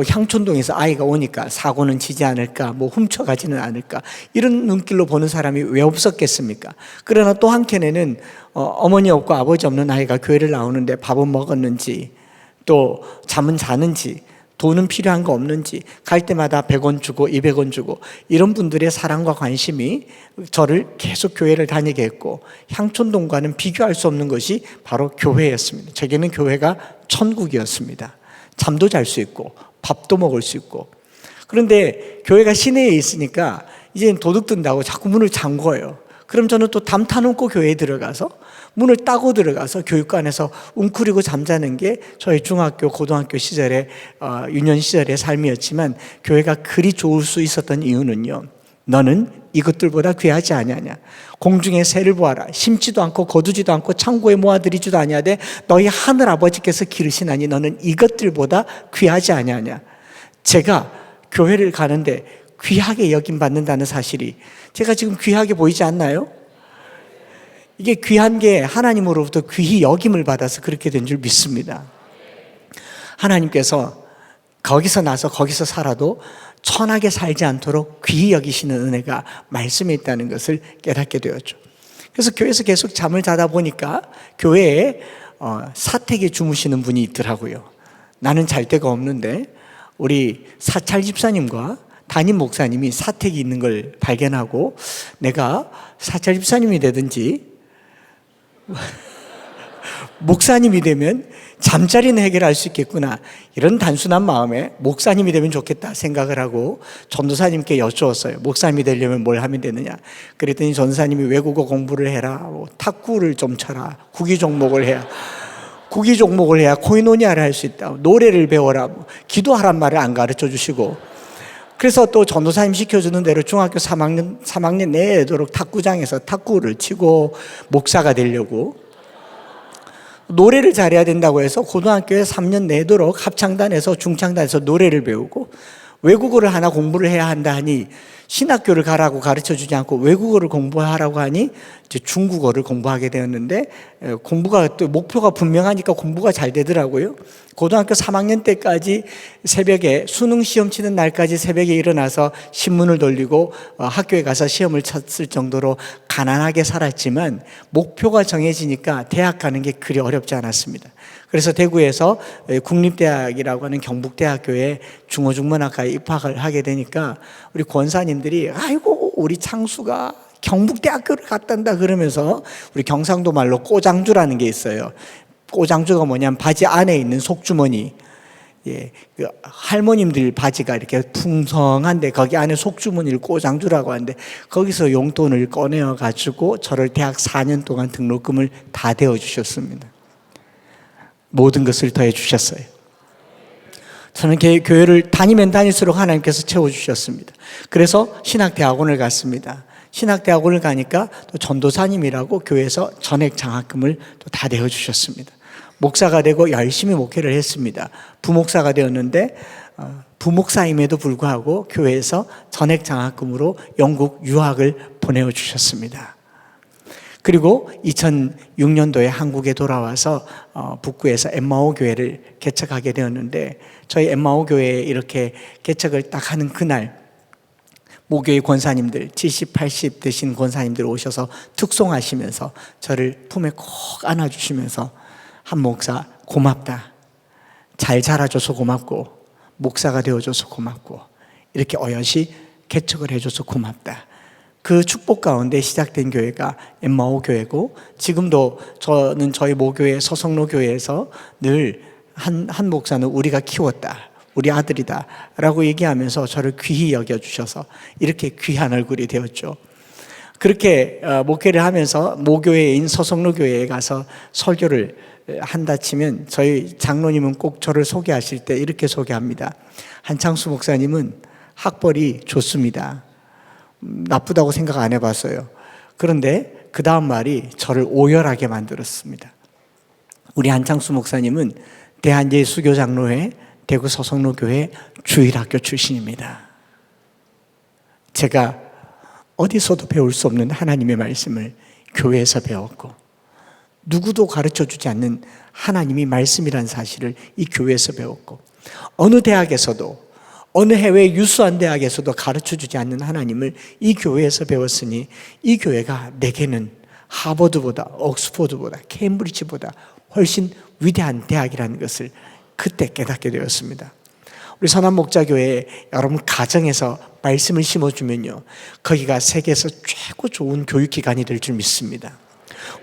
Speaker 2: 향촌동에서 아이가 오니까 사고는 치지 않을까, 뭐 훔쳐가지는 않을까 이런 눈길로 보는 사람이 왜 없었겠습니까? 그러나 또 한켠에는 어머니 없고 아버지 없는 아이가 교회를 나오는데 밥은 먹었는지 또 잠은 자는지 돈은 필요한 거 없는지 갈 때마다 100원 주고 200원 주고 이런 분들의 사랑과 관심이 저를 계속 교회를 다니게 했고 향촌동과는 비교할 수 없는 것이 바로 교회였습니다. 제게는 교회가 천국이었습니다. 잠도 잘 수 있고 밥도 먹을 수 있고. 그런데 교회가 시내에 있으니까 이제 도둑 든다고 자꾸 문을 잠궈요. 그럼 저는 또 담 타놓고 교회에 들어가서 문을 따고 들어가서 교육관에서 웅크리고 잠자는 게 저희 중학교, 고등학교 시절에 유년 시절의 삶이었지만 교회가 그리 좋을 수 있었던 이유는요. 너는 이것들보다 귀하지 아니하냐. 공중의 새를 보아라. 심지도 않고 거두지도 않고 창고에 모아들이지도 아니하되 너희 하늘 아버지께서 기르시나니 너는 이것들보다 귀하지 아니하냐. 제가 교회를 가는데 귀하게 여김받는다는 사실이 제가 지금 귀하게 보이지 않나요? 이게 귀한 게 하나님으로부터 귀히 여김을 받아서 그렇게 된 줄 믿습니다. 하나님께서 거기서 나서 거기서 살아도 천하게 살지 않도록 귀히 여기시는 은혜가 말씀에 있다는 것을 깨닫게 되었죠. 그래서 교회에서 계속 잠을 자다 보니까 교회에 사택에 주무시는 분이 있더라고요. 나는 잘 데가 없는데 우리 사찰 집사님과 담임 목사님이 사택이 있는 걸 발견하고 내가 사찰 집사님이 되든지 목사님이 되면 잠자리는 해결할 수 있겠구나 이런 단순한 마음에 목사님이 되면 좋겠다 생각을 하고 전도사님께 여쭈었어요. 목사님이 되려면 뭘 하면 되느냐. 그랬더니 전도사님이 외국어 공부를 해라, 탁구를 좀 쳐라, 구기 종목을 해야 코이노니아를 할 수 있다, 노래를 배워라, 기도하란 말을 안 가르쳐 주시고 그래서 또 전도사님 시켜주는 대로 중학교 3학년 내도록 탁구장에서 탁구를 치고 목사가 되려고 노래를 잘해야 된다고 해서 고등학교에 3년 내도록 합창단에서 중창단에서 노래를 배우고 외국어를 하나 공부를 해야 한다 하니 신학교를 가라고 가르쳐주지 않고 외국어를 공부하라고 하니 이제 중국어를 공부하게 되었는데 공부가 또 목표가 분명하니까 공부가 잘 되더라고요. 고등학교 3학년 때까지 새벽에 수능 시험 치는 날까지 새벽에 일어나서 신문을 돌리고 학교에 가서 시험을 쳤을 정도로 가난하게 살았지만 목표가 정해지니까 대학 가는 게 그리 어렵지 않았습니다. 그래서 대구에서 국립대학이라고 하는 경북대학교에 중어중문학과에 입학을 하게 되니까 우리 권사님들이 아이고 우리 창수가 경북대학교를 갔단다 그러면서 우리 경상도 말로 꼬장주라는 게 있어요. 꼬장주가 뭐냐면 바지 안에 있는 속주머니. 예, 그 할머님들 바지가 이렇게 풍성한데 거기 안에 속주머니를 꼬장주라고 하는데 거기서 용돈을 꺼내어 가지고 저를 대학 4년 동안 등록금을 다 대어 주셨습니다. 모든 것을 더해 주셨어요. 저는 교회를 다니면 다닐수록 하나님께서 채워주셨습니다. 그래서 신학대학원을 갔습니다. 신학대학원을 가니까 또 전도사님이라고 교회에서 전액 장학금을 또 다 내어주셨습니다. 목사가 되고 열심히 목회를 했습니다. 부목사가 되었는데 부목사임에도 불구하고 교회에서 전액 장학금으로 영국 유학을 보내주셨습니다. 그리고 2006년도에 한국에 돌아와서 북구에서 엠마오 교회를 개척하게 되었는데 저희 엠마오 교회에 이렇게 개척을 딱 하는 그날 모교의 권사님들 70, 80 되신 권사님들 오셔서 특송하시면서 저를 품에 꼭 안아주시면서 한 목사 고맙다, 잘 자라줘서 고맙고 목사가 되어줘서 고맙고 이렇게 어여시 개척을 해줘서 고맙다. 그 축복 가운데 시작된 교회가 엠마오 교회고 지금도 저는 저희 모교회 서성로 교회에서 늘 한 목사는 우리가 키웠다, 우리 아들이다 라고 얘기하면서 저를 귀히 여겨주셔서 이렇게 귀한 얼굴이 되었죠. 그렇게 목회를 하면서 모교회인 서성로 교회에 가서 설교를 한다 치면 저희 장로님은 꼭 저를 소개하실 때 이렇게 소개합니다. 한창수 목사님은 학벌이 좋습니다. 나쁘다고 생각 안 해봤어요. 그런데 그 다음 말이 저를 오열하게 만들었습니다. 우리 한창수 목사님은 대한예수교장로회 대구 서성로교회 주일학교 출신입니다. 제가 어디서도 배울 수 없는 하나님의 말씀을 교회에서 배웠고 누구도 가르쳐주지 않는 하나님이 말씀이란 사실을 이 교회에서 배웠고 어느 대학에서도 어느 해외 유수한 대학에서도 가르쳐주지 않는 하나님을 이 교회에서 배웠으니 이 교회가 내게는 하버드보다 옥스포드보다 케임브리지보다 훨씬 위대한 대학이라는 것을 그때 깨닫게 되었습니다. 우리 선한목자교회 여러분 가정에서 말씀을 심어주면요 거기가 세계에서 최고 좋은 교육기관이 될 줄 믿습니다.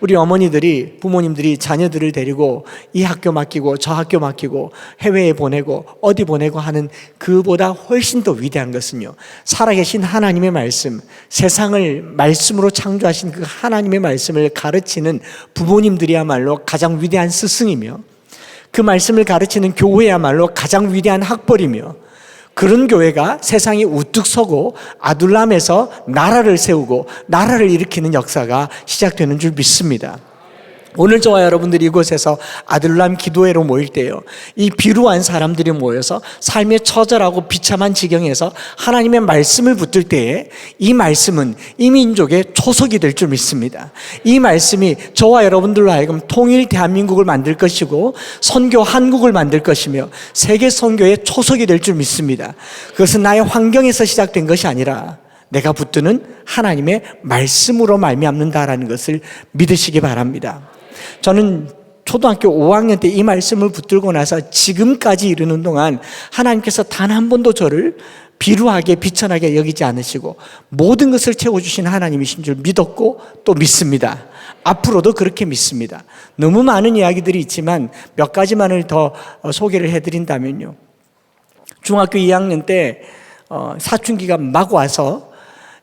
Speaker 2: 우리 어머니들이 부모님들이 자녀들을 데리고 이 학교 맡기고 저 학교 맡기고 해외에 보내고 어디 보내고 하는 그보다 훨씬 더 위대한 것은요 살아계신 하나님의 말씀, 세상을 말씀으로 창조하신 그 하나님의 말씀을 가르치는 부모님들이야말로 가장 위대한 스승이며 그 말씀을 가르치는 교회야말로 가장 위대한 학벌이며 그런 교회가 세상이 우뚝 서고 아둘람에서 나라를 세우고 나라를 일으키는 역사가 시작되는 줄 믿습니다. 오늘 저와 여러분들이 이곳에서 아둘람 기도회로 모일 때요 이 비루한 사람들이 모여서 삶의 처절하고 비참한 지경에서 하나님의 말씀을 붙들 때에 이 말씀은 이 민족의 초석이 될 줄 믿습니다. 이 말씀이 저와 여러분들로 하여금 통일 대한민국을 만들 것이고 선교 한국을 만들 것이며 세계 선교의 초석이 될 줄 믿습니다. 그것은 나의 환경에서 시작된 것이 아니라 내가 붙드는 하나님의 말씀으로 말미암는다라는 것을 믿으시기 바랍니다. 저는 초등학교 5학년 때 이 말씀을 붙들고 나서 지금까지 이르는 동안 하나님께서 단 한 번도 저를 비루하게 비천하게 여기지 않으시고 모든 것을 채워주신 하나님이신 줄 믿었고 또 믿습니다. 앞으로도 그렇게 믿습니다. 너무 많은 이야기들이 있지만 몇 가지만을 더 소개를 해드린다면요 중학교 2학년 때 사춘기가 막 와서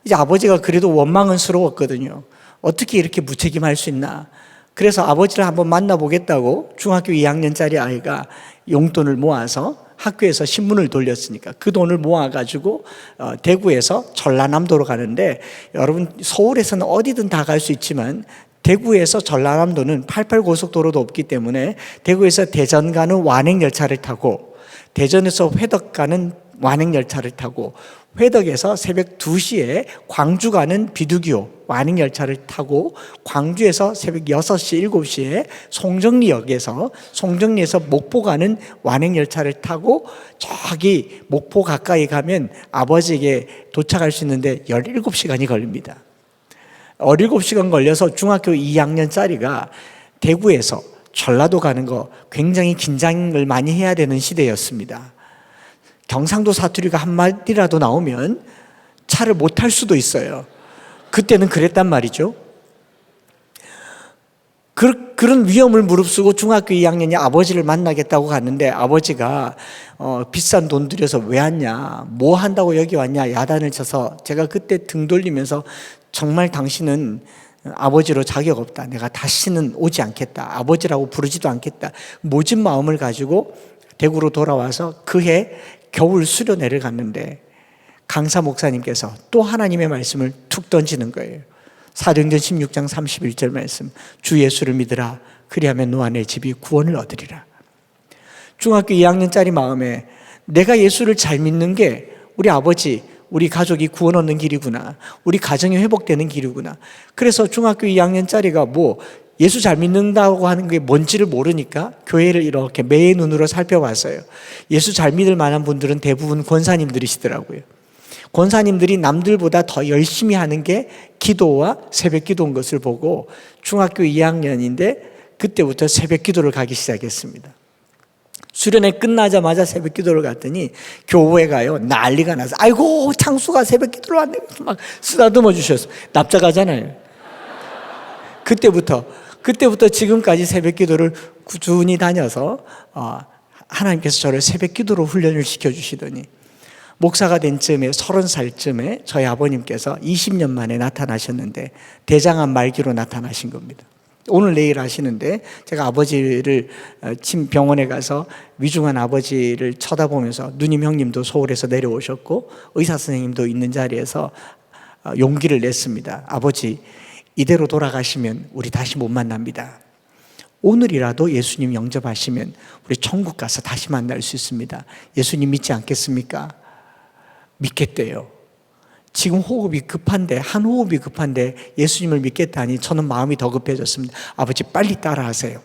Speaker 2: 이제 아버지가 그래도 원망스러웠거든요. 어떻게 이렇게 무책임할 수 있나. 그래서 아버지를 한번 만나보겠다고 중학교 2학년짜리 아이가 용돈을 모아서 학교에서 신문을 돌렸으니까 그 돈을 모아가지고 대구에서 전라남도로 가는데 여러분 서울에서는 어디든 다 갈 수 있지만 대구에서 전라남도는 88고속도로도 없기 때문에 대구에서 대전 가는 완행열차를 타고 대전에서 회덕 가는 완행열차를 타고 회덕에서 새벽 2시에 광주 가는 비두기호 완행열차를 타고 광주에서 새벽 6시, 7시에 송정리에서 목포 가는 완행열차를 타고 저기 목포 가까이 가면 아버지에게 도착할 수 있는데 17시간이 걸립니다. 17시간 걸려서 중학교 2학년짜리가 대구에서 전라도 가는 거 굉장히 긴장을 많이 해야 되는 시대였습니다. 경상도 사투리가 한마디라도 나오면 차를 못 탈 수도 있어요. 그때는 그랬단 말이죠. 그런 위험을 무릅쓰고 중학교 2학년이 아버지를 만나겠다고 갔는데 아버지가 비싼 돈 들여서 왜 왔냐, 뭐 한다고 여기 왔냐 야단을 쳐서 제가 그때 등 돌리면서 정말 당신은 아버지로 자격 없다, 내가 다시는 오지 않겠다, 아버지라고 부르지도 않겠다, 모진 마음을 가지고 대구로 돌아와서 그해 겨울 수련회를 갔는데 강사 목사님께서 또 하나님의 말씀을 툭 던지는 거예요. 사도행전 16장 31절 말씀, 주 예수를 믿으라, 그리하면 너와 내 집이 구원을 얻으리라. 중학교 2학년짜리 마음에 내가 예수를 잘 믿는 게 우리 아버지, 우리 가족이 구원 얻는 길이구나, 우리 가정이 회복되는 길이구나. 그래서 중학교 2학년짜리가 뭐 예수 잘 믿는다고 하는 게 뭔지를 모르니까 교회를 이렇게 매의 눈으로 살펴봤어요. 예수 잘 믿을 만한 분들은 대부분 권사님들이시더라고요. 권사님들이 남들보다 더 열심히 하는 게 기도와 새벽 기도인 것을 보고 중학교 2학년인데 그때부터 새벽 기도를 가기 시작했습니다. 수련회 끝나자마자 새벽 기도를 갔더니 교회가요 난리가 나서 아이고 창수가 새벽 기도를 왔네 막 쓰다듬어 주셨어. 납작하잖아요. 그때부터 지금까지 새벽 기도를 꾸준히 다녀서 하나님께서 저를 새벽 기도로 훈련을 시켜주시더니 목사가 된 쯤에 30살쯤에 저희 아버님께서 20년 만에 나타나셨는데 대장암 말기로 나타나신 겁니다. 오늘 내일 하시는데 제가 아버지를 병원에 가서 위중한 아버지를 쳐다보면서 누님 형님도 서울에서 내려오셨고 의사 선생님도 있는 자리에서 용기를 냈습니다. 아버지 이대로 돌아가시면 우리 다시 못 만납니다. 오늘이라도 예수님 영접하시면 우리 천국 가서 다시 만날 수 있습니다. 예수님 믿지 않겠습니까? 믿겠대요. 지금 호흡이 급한데, 한 호흡이 급한데 예수님을 믿겠다니 저는 마음이 더 급해졌습니다. 아버지 빨리 따라하세요.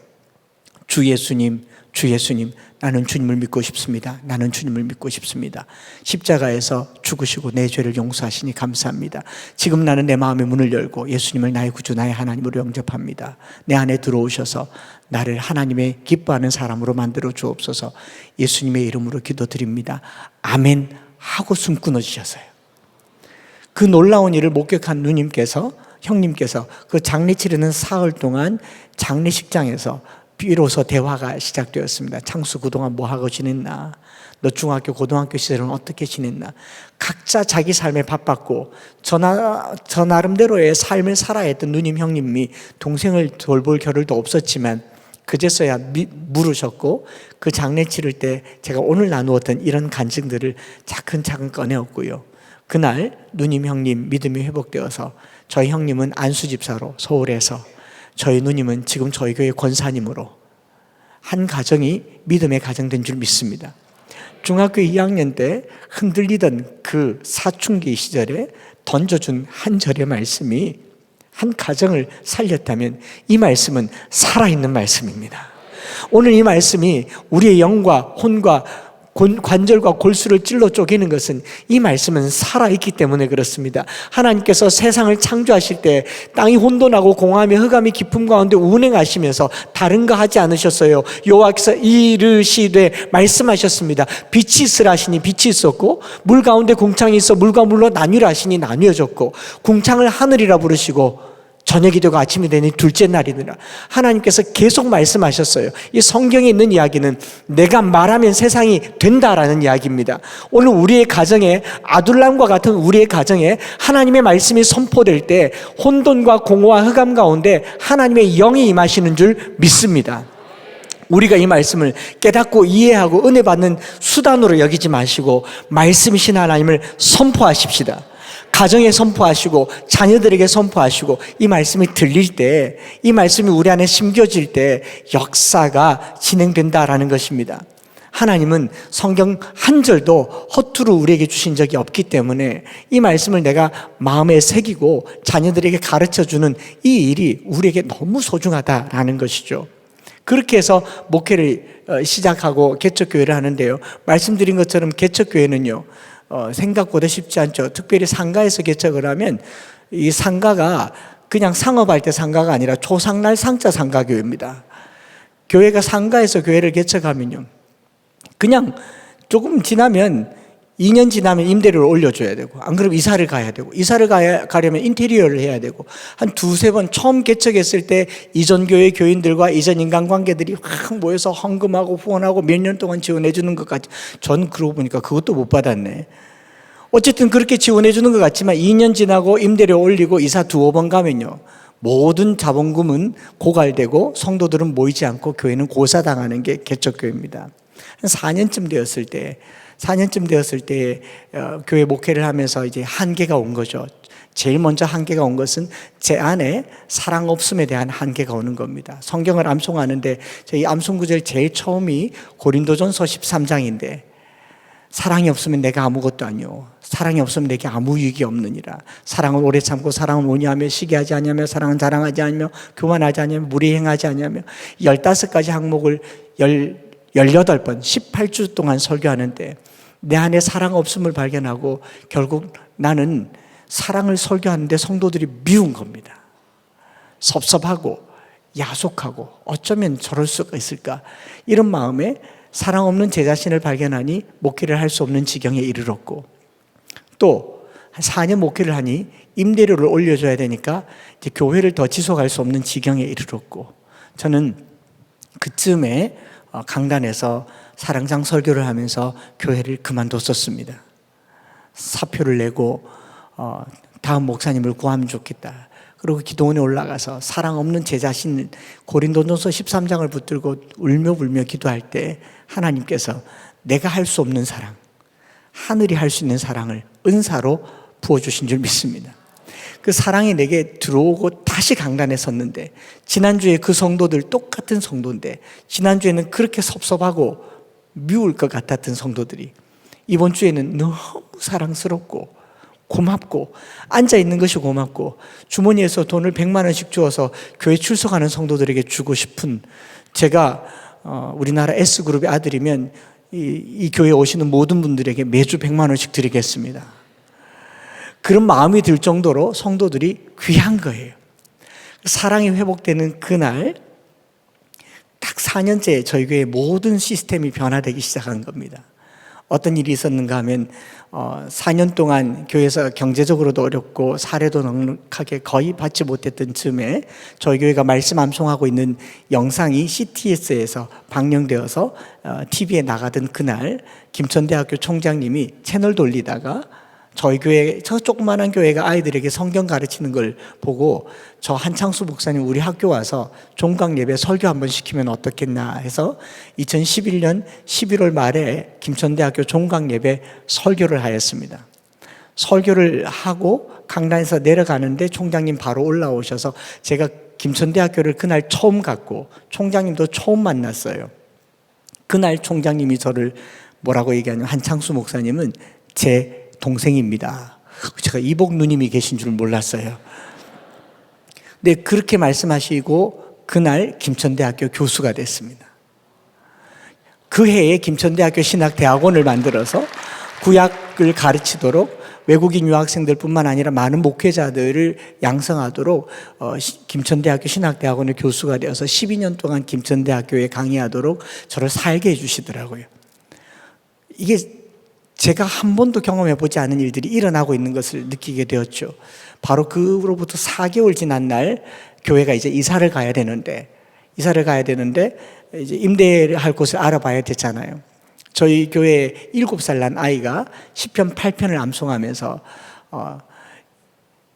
Speaker 2: 주 예수님, 주 예수님, 나는 주님을 믿고 싶습니다. 나는 주님을 믿고 싶습니다. 십자가에서 죽으시고 내 죄를 용서하시니 감사합니다. 지금 나는 내 마음의 문을 열고 예수님을 나의 구주, 나의 하나님으로 영접합니다. 내 안에 들어오셔서 나를 하나님의 기뻐하는 사람으로 만들어 주옵소서. 예수님의 이름으로 기도드립니다. 아멘 하고 숨 끊어주셨어요. 그 놀라운 일을 목격한 누님께서, 형님께서 그 장례 치르는 사흘 동안 장례식장에서 비로소 대화가 시작되었습니다. 창수 그동안 뭐 하고 지냈나? 너 중학교, 고등학교 시절은 어떻게 지냈나? 각자 자기 삶에 바빴고 저 나름대로의 삶을 살아야 했던 누님, 형님이 동생을 돌볼 겨를도 없었지만 그제서야 물으셨고 그 장례 치를 때 제가 오늘 나누었던 이런 간증들을 차근차근 꺼내었고요. 그날 누님, 형님 믿음이 회복되어서 저희 형님은 안수집사로 서울에서, 저희 누님은 지금 저희 교회 권사님으로 한 가정이 믿음의 가정 된 줄 믿습니다. 중학교 2학년 때 흔들리던 그 사춘기 시절에 던져준 한 절의 말씀이 한 가정을 살렸다면 이 말씀은 살아있는 말씀입니다. 오늘 이 말씀이 우리의 영과 혼과 관절과 골수를 찔러 쪼개는 것은 이 말씀은 살아있기 때문에 그렇습니다. 하나님께서 세상을 창조하실 때 땅이 혼돈하고 공허하며 흑암이 깊음 가운데 운행하시면서 다른 거 하지 않으셨어요. 여호와께서 이르시되 말씀하셨습니다. 빛이 있으라 하시니 빛이 있었고 물 가운데 궁창이 있어 물과 물로 나뉘라 하시니 나뉘어졌고 궁창을 하늘이라 부르시고 저녁이 되고 아침이 되니 둘째 날이니라. 하나님께서 계속 말씀하셨어요. 이 성경에 있는 이야기는 내가 말하면 세상이 된다라는 이야기입니다. 오늘 우리의 가정에, 아둘람과 같은 우리의 가정에 하나님의 말씀이 선포될 때 혼돈과 공허와 흑암 가운데 하나님의 영이 임하시는 줄 믿습니다. 우리가 이 말씀을 깨닫고 이해하고 은혜 받는 수단으로 여기지 마시고 말씀이신 하나님을 선포하십시다. 가정에 선포하시고 자녀들에게 선포하시고 이 말씀이 들릴 때, 이 말씀이 우리 안에 심겨질 때 역사가 진행된다라는 것입니다. 하나님은 성경 한 절도 허투루 우리에게 주신 적이 없기 때문에 이 말씀을 내가 마음에 새기고 자녀들에게 가르쳐주는 이 일이 우리에게 너무 소중하다라는 것이죠. 그렇게 해서 목회를 시작하고 개척교회를 하는데요, 말씀드린 것처럼 개척교회는요 생각보다 쉽지 않죠. 특별히 상가에서 개척을 하면 이 상가가 그냥 상업할 때 상가가 아니라 초상날 상자 상가교회입니다. 교회가 상가에서 교회를 개척하면요 그냥 조금 지나면 2년 지나면 임대료를 올려줘야 되고, 안 그러면 이사를 가야 되고, 이사를 가려면 인테리어를 해야 되고, 한 두세 번 처음 개척했을 때 이전 교회 교인들과 이전 인간관계들이 확 모여서 헌금하고 후원하고 몇 년 동안 지원해 주는 것 같지. 전 그러고 보니까 그것도 못 받았네. 어쨌든 그렇게 지원해 주는 것 같지만 2년 지나고 임대료 올리고 이사 두어 번 가면요, 모든 자본금은 고갈되고 성도들은 모이지 않고 교회는 고사당하는 게 개척교회입니다. 한 4년쯤 되었을 때 교회 목회를 하면서 이제 한계가 온 거죠. 제일 먼저 한계가 온 것은 제 안에 사랑 없음에 대한 한계가 오는 겁니다. 성경을 암송하는데 저희 암송 구절 제일 처음이 고린도전서 13장인데, 사랑이 없으면 내가 아무것도 아니오. 사랑이 없으면 내게 아무 유익이 없느니라. 사랑은 오래 참고 사랑은 온유하며 시기하지 아니하며 사랑은 자랑하지 않으며 교만하지 않으며 무리 행하지 않으며 15가지 항목을 18번 18주 동안 설교하는데, 내 안에 사랑 없음을 발견하고 결국 나는 사랑을 설교하는데 성도들이 미운 겁니다. 섭섭하고 야속하고 어쩌면 저럴 수가 있을까, 이런 마음에 사랑 없는 제 자신을 발견하니 목회를 할 수 없는 지경에 이르렀고, 또 한 4년 목회를 하니 임대료를 올려줘야 되니까 이제 교회를 더 지속할 수 없는 지경에 이르렀고, 저는 그쯤에 강단에서 사랑장 설교를 하면서 교회를 그만뒀었습니다. 사표를 내고 다음 목사님을 구하면 좋겠다. 그리고 기도원에 올라가서 사랑 없는 제 자신, 고린도전서 13장을 붙들고 울며 불며 기도할 때 하나님께서 내가 할 수 없는 사랑, 하늘이 할 수 있는 사랑을 은사로 부어주신 줄 믿습니다. 그 사랑이 내게 들어오고 다시 강단에 섰는데, 지난주에 그 성도들 똑같은 성도인데, 지난주에는 그렇게 섭섭하고 미울 것 같았던 성도들이 이번 주에는 너무 사랑스럽고 고맙고, 앉아있는 것이 고맙고, 주머니에서 돈을 100만 원씩 주어서 교회 출석하는 성도들에게 주고 싶은, 제가 우리나라 S그룹의 아들이면 이 교회에 오시는 모든 분들에게 매주 100만 원씩 드리겠습니다. 그런 마음이 들 정도로 성도들이 귀한 거예요. 사랑이 회복되는 그날, 딱 4년째 저희 교회 모든 시스템이 변화되기 시작한 겁니다. 어떤 일이 있었는가 하면 4년 동안 교회에서 경제적으로도 어렵고 사례도 넉넉하게 거의 받지 못했던 즈음에 저희 교회가 말씀 암송하고 있는 영상이 CTS에서 방영되어서 TV에 나가던 그날, 김천대학교 총장님이 채널 돌리다가 저희 교회, 저 조그만한 교회가 아이들에게 성경 가르치는 걸 보고 저 한창수 목사님 우리 학교 와서 종강 예배 설교 한번 시키면 어떻겠나 해서 2011년 11월 말에 김천대학교 종강 예배 설교를 하였습니다. 설교를 하고 강단에서 내려가는데 총장님 바로 올라오셔서, 제가 김천대학교를 그날 처음 갔고 총장님도 처음 만났어요. 그날 총장님이 저를 뭐라고 얘기하냐면, 한창수 목사님은 제 동생입니다. 제가 이복 누님이 계신 줄 몰랐어요. 근데 그렇게 말씀하시고 그날 김천대학교 교수가 됐습니다. 그 해에 김천대학교 신학대학원을 만들어서 구약을 가르치도록 외국인 유학생들뿐만 아니라 많은 목회자들을 양성하도록 김천대학교 신학대학원의 교수가 되어서 12년 동안 김천대학교에 강의하도록 저를 살게 해주시더라고요. 이게 제가 한 번도 경험해보지 않은 일들이 일어나고 있는 것을 느끼게 되었죠. 바로 그로부터 4개월 지난 날 교회가 이제 이사를 가야 되는데 이제 임대할 곳을 알아봐야 되잖아요. 저희 교회 7살 난 아이가 시편 8편을 암송하면서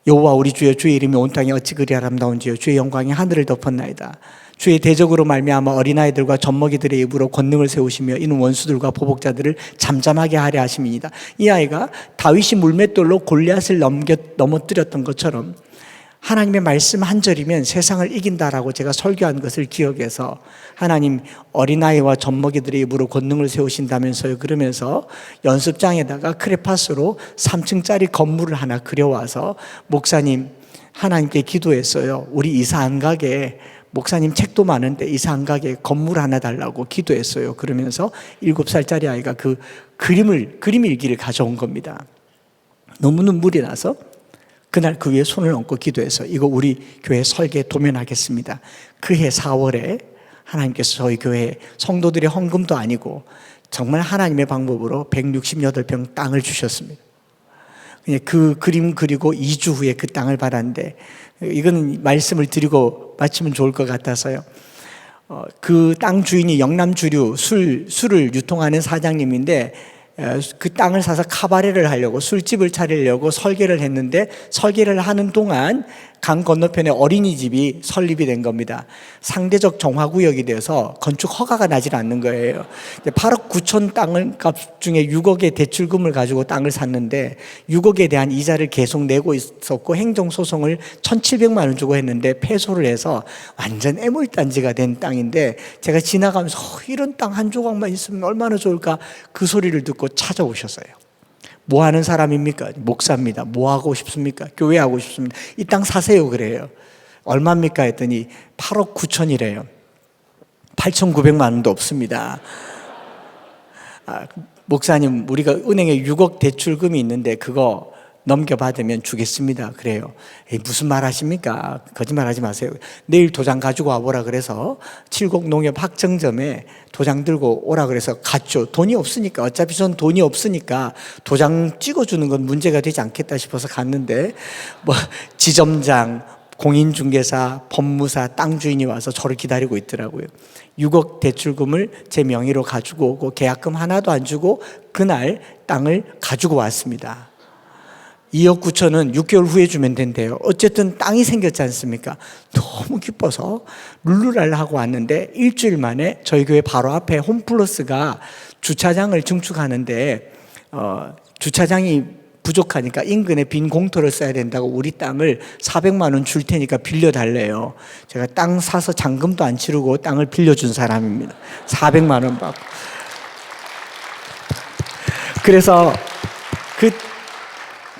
Speaker 2: 여호와 우리 주여, 주의 이름이 온 땅에 어찌 그리 아름다운지요, 주의 영광이 하늘을 덮었나이다. 주의 대적으로 말미암아 어린아이들과 젖먹이들의 입으로 권능을 세우시며 이는 원수들과 보복자들을 잠잠하게 하려 하심이니이다. 이 아이가 다윗이 물맷돌로 골리앗을 넘어뜨렸던 것처럼 하나님의 말씀 한 절이면 세상을 이긴다라고 제가 설교한 것을 기억해서, 하나님 어린아이와 젖먹이들의 입으로 권능을 세우신다면서요, 그러면서 연습장에다가 크레파스로 3층짜리 건물을 하나 그려와서 목사님 하나님께 기도했어요. 우리 이사 안 가게, 목사님 책도 많은데 이사 안 가게 건물 하나 달라고 기도했어요. 그러면서 7살짜리 아이가 그 그림 일기를 가져온 겁니다. 너무 눈물이 나서 그날 그 위에 손을 얹고 기도해서 이거 우리 교회 설계에 도면하겠습니다. 그해 4월에 하나님께서 저희 교회 성도들의 헌금도 아니고 정말 하나님의 방법으로 168평 땅을 주셨습니다. 그냥 그 그림 그리고 2주 후에 그 땅을 받았는데, 이거는 말씀을 드리고 마치면 좋을 것 같아서요. 그 땅 주인이 영남주류 술을 유통하는 사장님인데, 그 땅을 사서 카바레를 하려고, 술집을 차리려고 설계를 했는데, 설계를 하는 동안 강 건너편에 어린이집이 설립이 된 겁니다. 상대적 정화구역이 돼서 건축 허가가 나질 않는 거예요. 8억 9천 땅을 값 중에 6억의 대출금을 가지고 땅을 샀는데 6억에 대한 이자를 계속 내고 있었고, 행정소송을 1,700만 원 주고 했는데 패소를 해서 완전 애물단지가 된 땅인데, 제가 지나가면서 이런 땅 한 조각만 있으면 얼마나 좋을까, 그 소리를 듣고 찾아오셨어요. 뭐 하는 사람입니까? 목사입니다. 뭐 하고 싶습니까? 교회 하고 싶습니다. 이 땅 사세요 그래요. 얼마입니까 했더니 8억 9천이래요. 8,900만 원도 없습니다. 목사님, 우리가 은행에 6억 대출금이 있는데 그거 넘겨받으면 주겠습니다 그래요. 무슨 말 하십니까? 거짓말 하지 마세요. 내일 도장 가지고 와보라 그래서 칠곡농협학정점에 도장 들고 오라 그래서 갔죠. 돈이 없으니까, 어차피 전 돈이 없으니까 도장 찍어주는 건 문제가 되지 않겠다 싶어서 갔는데, 뭐 지점장, 공인중개사, 법무사, 땅 주인이 와서 저를 기다리고 있더라고요. 6억 대출금을 제 명의로 가지고 오고 계약금 하나도 안 주고 그날 땅을 가지고 왔습니다. 2억 9천은 6개월 후에 주면 된대요. 어쨌든 땅이 생겼지 않습니까? 너무 기뻐서 룰루랄라 하고 왔는데, 일주일 만에 저희 교회 바로 앞에 홈플러스가 주차장을 증축하는데 주차장이 부족하니까 인근에 빈 공터를 써야 된다고 우리 땅을 400만 원 줄 테니까 빌려달래요. 제가 땅 사서 잔금도 안 치르고 땅을 빌려준 사람입니다. 400만 원 받고. 그래서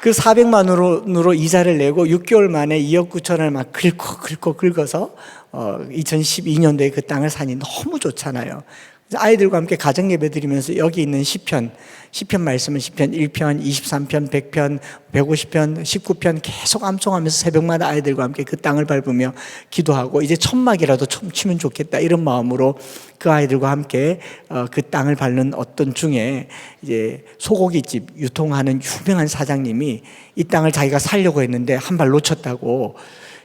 Speaker 2: 그 400만 원으로 이자를 내고 6개월 만에 2억 9천을 막 긁어서 2012년도에 그 땅을 사니 너무 좋잖아요. 아이들과 함께 가정 예배 드리면서 여기 있는 시편 말씀은 시편 1편, 23편, 100편, 150편, 19편 계속 암송하면서 새벽마다 아이들과 함께 그 땅을 밟으며 기도하고, 이제 천막이라도 치면 좋겠다 이런 마음으로 그 아이들과 함께 그 땅을 밟는 어떤 중에 이제 소고기집 유통하는 유명한 사장님이 이 땅을 자기가 살려고 했는데 한 발 놓쳤다고,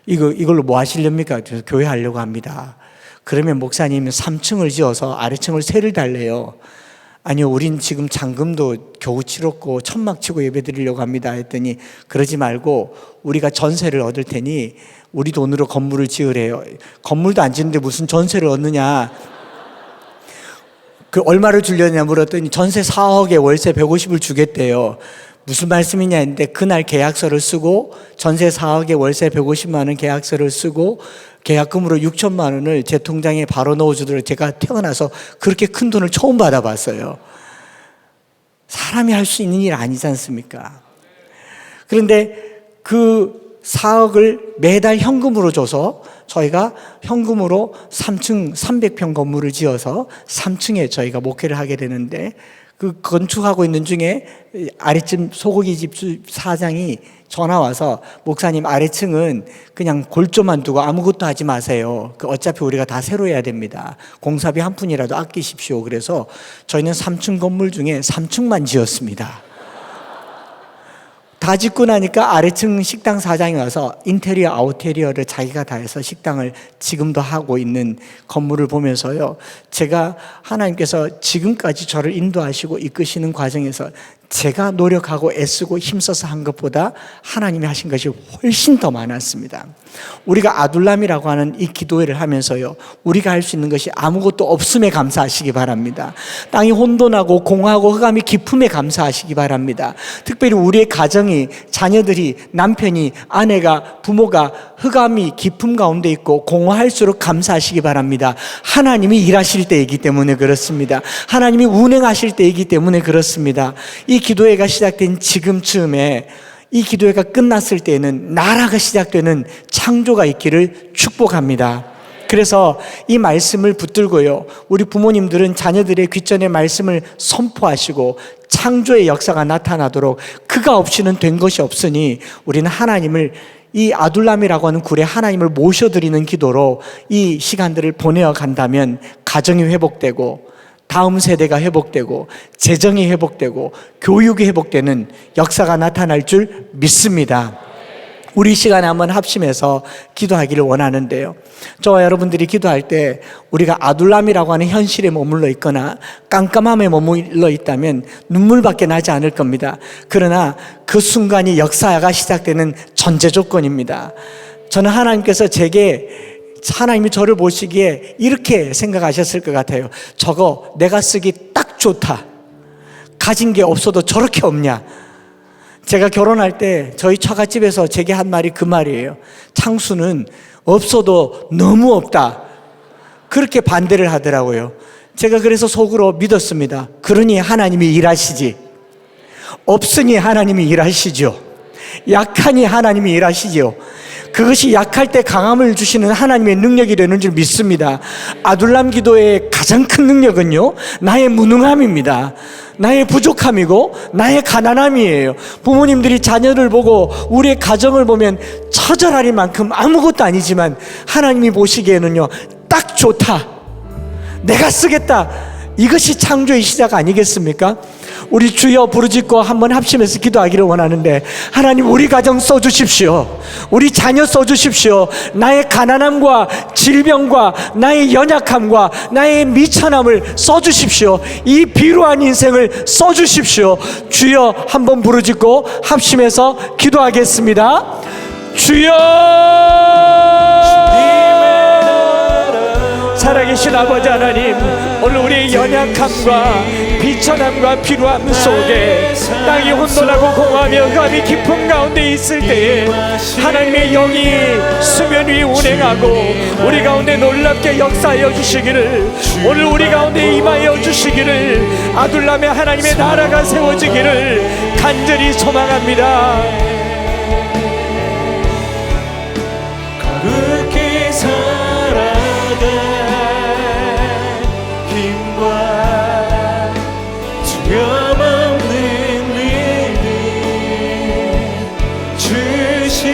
Speaker 2: 이걸로 뭐 하시렵니까? 그래서 교회 하려고 합니다. 그러면 목사님은 3층을 지어서 아래층을 세를 달래요. 아니요, 우린 지금 잔금도 겨우 치렀고 천막 치고 예배 드리려고 합니다 했더니, 그러지 말고 우리가 전세를 얻을 테니 우리 돈으로 건물을 지으래요. 건물도 안 짓는데 무슨 전세를 얻느냐. 그 얼마를 주려냐 물었더니 전세 4억에 월세 150을 주겠대요. 무슨 말씀이냐 했는데, 그날 계약서를 쓰고 전세 4억에 월세 150만 원 계약서를 쓰고 계약금으로 6천만 원을 제 통장에 바로 넣어주더라고요. 제가 태어나서 그렇게 큰 돈을 처음 받아봤어요. 사람이 할 수 있는 일 아니지 않습니까? 그런데 그 4억을 매달 현금으로 줘서 저희가 현금으로 3층 300평 건물을 지어서 3층에 저희가 목회를 하게 되는데, 그 건축하고 있는 중에 아래층 소고기집 사장이 전화 와서, 목사님 아래층은 그냥 골조만 두고 아무것도 하지 마세요. 어차피 우리가 다 새로 해야 됩니다. 공사비 한 푼이라도 아끼십시오. 그래서 저희는 3층 건물 중에 3층만 지었습니다. 다 짓고 나니까 아래층 식당 사장이 와서 인테리어 아웃테리어를 자기가 다 해서 식당을 지금도 하고 있는 건물을 보면서요, 제가 하나님께서 지금까지 저를 인도하시고 이끄시는 과정에서 제가 노력하고 애쓰고 힘써서 한 것보다 하나님이 하신 것이 훨씬 더 많았습니다. 우리가 아둘람이라고 하는 이 기도회를 하면서요, 우리가 할 수 있는 것이 아무것도 없음에 감사하시기 바랍니다. 땅이 혼돈하고 공허하고 흑암이 깊음에 감사하시기 바랍니다. 특별히 우리의 가정이, 자녀들이, 남편이, 아내가, 부모가 흑암이 깊음 가운데 있고 공허할수록 감사하시기 바랍니다. 하나님이 일하실 때이기 때문에 그렇습니다. 하나님이 운행하실 때이기 때문에 그렇습니다. 이 기도회가 시작된 지금쯤에, 이 기도회가 끝났을 때에는 나라가 시작되는 창조가 있기를 축복합니다. 그래서 이 말씀을 붙들고요, 우리 부모님들은 자녀들의 귓전에 말씀을 선포하시고 창조의 역사가 나타나도록, 그가 없이는 된 것이 없으니 우리는 하나님을, 이 아둘람이라고 하는 굴에 하나님을 모셔드리는 기도로 이 시간들을 보내어 간다면 가정이 회복되고 다음 세대가 회복되고 재정이 회복되고 교육이 회복되는 역사가 나타날 줄 믿습니다. 우리 시간에 한번 합심해서 기도하기를 원하는데요, 저와 여러분들이 기도할 때 우리가 아둘람이라고 하는 현실에 머물러 있거나 깜깜함에 머물러 있다면 눈물밖에 나지 않을 겁니다. 그러나 그 순간이 역사가 시작되는 전제 조건입니다. 저는 하나님께서 하나님이 저를 보시기에 이렇게 생각하셨을 것 같아요. 저거 내가 쓰기 딱 좋다. 가진 게 없어도 저렇게 없냐. 제가 결혼할 때 저희 처갓집에서 제게 한 말이 그 말이에요. 창수는 없어도 너무 없다. 그렇게 반대를 하더라고요. 제가 그래서 속으로 믿었습니다. 그러니 하나님이 일하시지. 없으니 하나님이 일하시죠. 약하니 하나님이 일하시죠. 그것이 약할 때 강함을 주시는 하나님의 능력이 되는 줄 믿습니다. 아둘람 기도의 가장 큰 능력은요, 나의 무능함입니다. 나의 부족함이고 나의 가난함이에요. 부모님들이 자녀를 보고 우리의 가정을 보면 처절할 만큼 아무것도 아니지만 하나님이 보시기에는요, 딱 좋다. 내가 쓰겠다. 이것이 창조의 시작 아니겠습니까? 우리 주여 부르짖고 한번 합심해서 기도하기를 원하는데, 하나님 우리 가정 써주십시오. 우리 자녀 써주십시오. 나의 가난함과 질병과 나의 연약함과 나의 미천함을 써주십시오. 이 비루한 인생을 써주십시오. 주여 한번 부르짖고 합심해서 기도하겠습니다. 주여! 살아계신 아버지 하나님, 오늘 우리의 연약함과 비천함과 필요함 속에 땅이 혼돈하고 공허하며 감히 깊은 가운데 있을 때에 하나님의 영이 수면 위에 운행하고 우리 가운데 놀랍게 역사하여 주시기를, 오늘 우리 가운데 임하여 주시기를, 아둘람의 하나님의 나라가 세워지기를 간절히 소망합니다.
Speaker 3: 거룩히 살아가 두려움없는 믿음 주신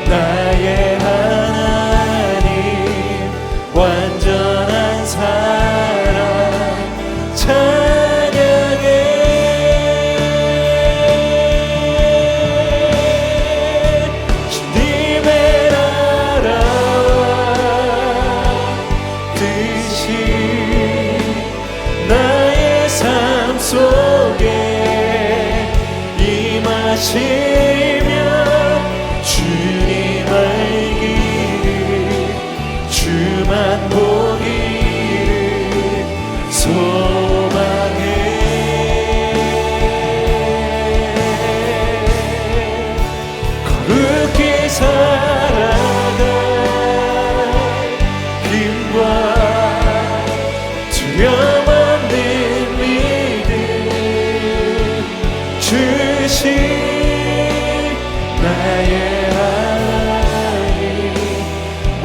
Speaker 3: 나의 하나님, 완전한 사랑 찬양해. 주님의 나라와 뜻이 나의 삶 속에 임하시며 주님 알기를, 주만 보기를 소망해. 거룩히 살아가 힘과 두려움 주신 나의 하나님,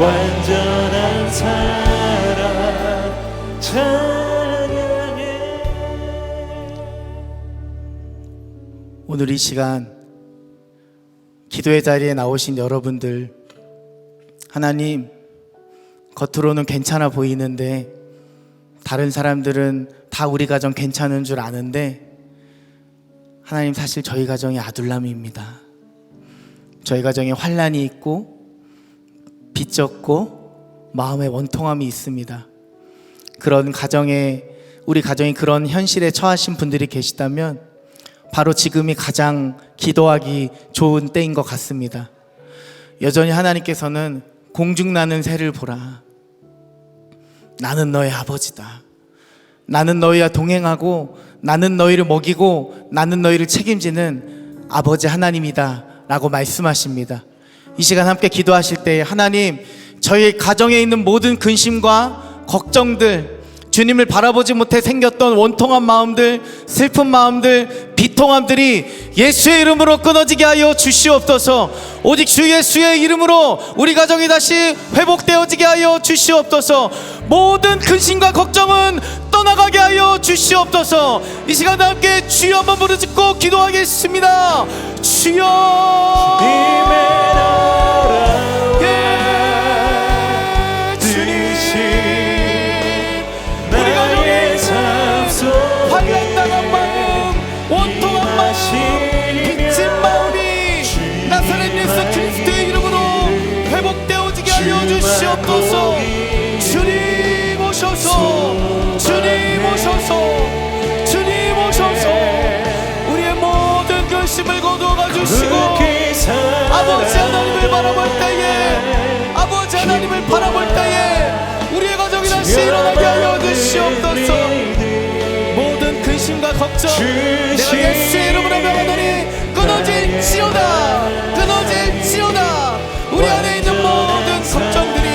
Speaker 3: 완전한 사랑 찬양해.
Speaker 1: 오늘 이 시간 기도의 자리에 나오신 여러분들, 하나님 겉으로는 괜찮아 보이는데 다른 사람들은 다 우리 가정 괜찮은 줄 아는데, 하나님 사실 저희 가정이 아둘람입니다. 저희 가정에 환난이 있고 빚졌고 마음에 원통함이 있습니다. 그런 가정에, 우리 가정이 그런 현실에 처하신 분들이 계시다면 바로 지금이 가장 기도하기 좋은 때인 것 같습니다. 여전히 하나님께서는 공중나는 새를 보라. 나는 너의 아버지다. 나는 너희와 동행하고 나는 너희를 먹이고 나는 너희를 책임지는 아버지 하나님이다 라고 말씀하십니다. 이 시간 함께 기도하실 때, 하나님 저희 가정에 있는 모든 근심과 걱정들, 주님을 바라보지 못해 생겼던 원통한 마음들, 슬픈 마음들, 비통함들이 예수의 이름으로 끊어지게 하여 주시옵소서. 오직 주 예수의 이름으로 우리 가정이 다시 회복되어지게 하여 주시옵소서. 모든 근심과 걱정은 떠나가게 하여 주시옵소서. 이 시간 함께 주여 한번 부르짖고 기도하겠습니다. 주여.
Speaker 3: 주님의 나라
Speaker 1: 주님,
Speaker 3: 나의
Speaker 1: 예수 그리스도의 이름으로 회복되어지게 하여 주시옵소서. 주님 오셔서, 주님 오셔서, 주님 오셔서 우리의 모든 결심을 거두어가 주시고 아버지 하나님을 바라볼 때에, 아버지 하나님을 바라볼 때에 우리의 가정이 다시 일어나게 하여 주시옵소서. 모든 근심과 걱정 내가 예수의 이름으로 명하노니 끊어질지어다, 끊어질지어다. 우리 안에 있는 모든 걱정들이,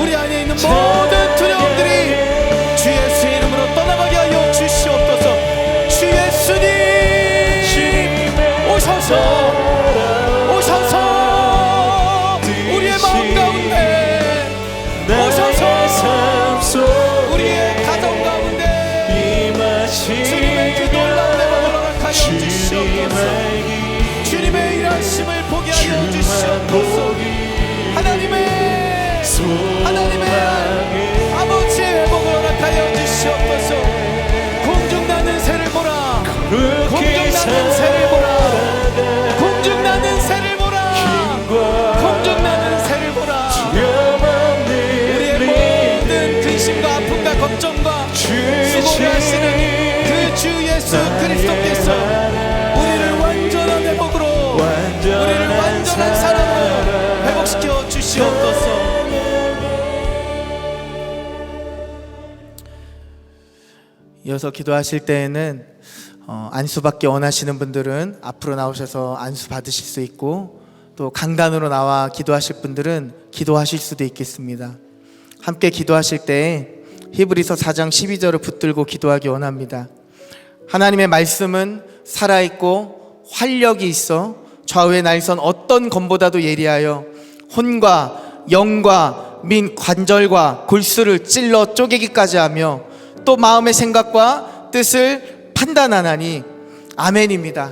Speaker 1: 우리 안에 있는 모든 두려움들이 주 예수의 이름으로 떠나가게 하여 주시옵소서. 주 예수님 오셔서, 오셔서 우리의 마음 가운데 오셔서 우리의 가정 가운데 주님의 그 놀라운 은혜를 허락하여 주시옵소서. 주님의 일하심을 보게 하여 주시옵소서. 하나님의 아버지의 회복을 허락하여 주시옵소서. 공중나는 새를 보라, 공중나는 새를 보라, 공중나는 새를 보라, 공중나는 새를 보라. 우리의 모든 근심과 아픔과 걱정과 수고를 하시는 그 주 예수 그리스도께서 우리를 완전한 회복으로, 우리를 완전한 사랑으로 회복시켜 주시옵소서. 이어서 기도하실 때에는 안수받기 원하시는 분들은 앞으로 나오셔서 안수 받으실 수 있고, 또 강단으로 나와 기도하실 분들은 기도하실 수도 있겠습니다. 함께 기도하실 때에 히브리서 4장 12절을 붙들고 기도하기 원합니다. 하나님의 말씀은 살아있고 활력이 있어 좌우의 날선 어떤 검보다도 예리하여 혼과 영과 민 관절과 골수를 찔러 쪼개기까지 하며 또 마음의 생각과 뜻을 판단하나니. 아멘입니다.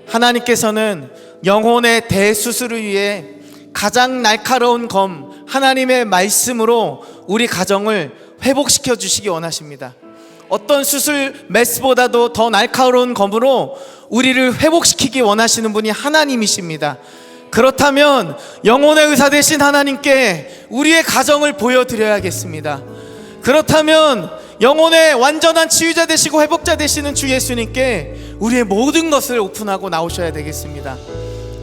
Speaker 1: 하나님께서는 영혼의 대수술을 위해 가장 날카로운 검, 하나님의 말씀으로 우리 가정을 회복시켜 주시기 원하십니다. 어떤 수술 메스보다도 더 날카로운 검으로 우리를 회복시키기 원하시는 분이 하나님이십니다. 그렇다면 영혼의 의사 되신 하나님께 우리의 가정을 보여드려야겠습니다. 그렇다면 영혼의 완전한 치유자 되시고 회복자 되시는 주 예수님께 우리의 모든 것을 오픈하고 나오셔야 되겠습니다.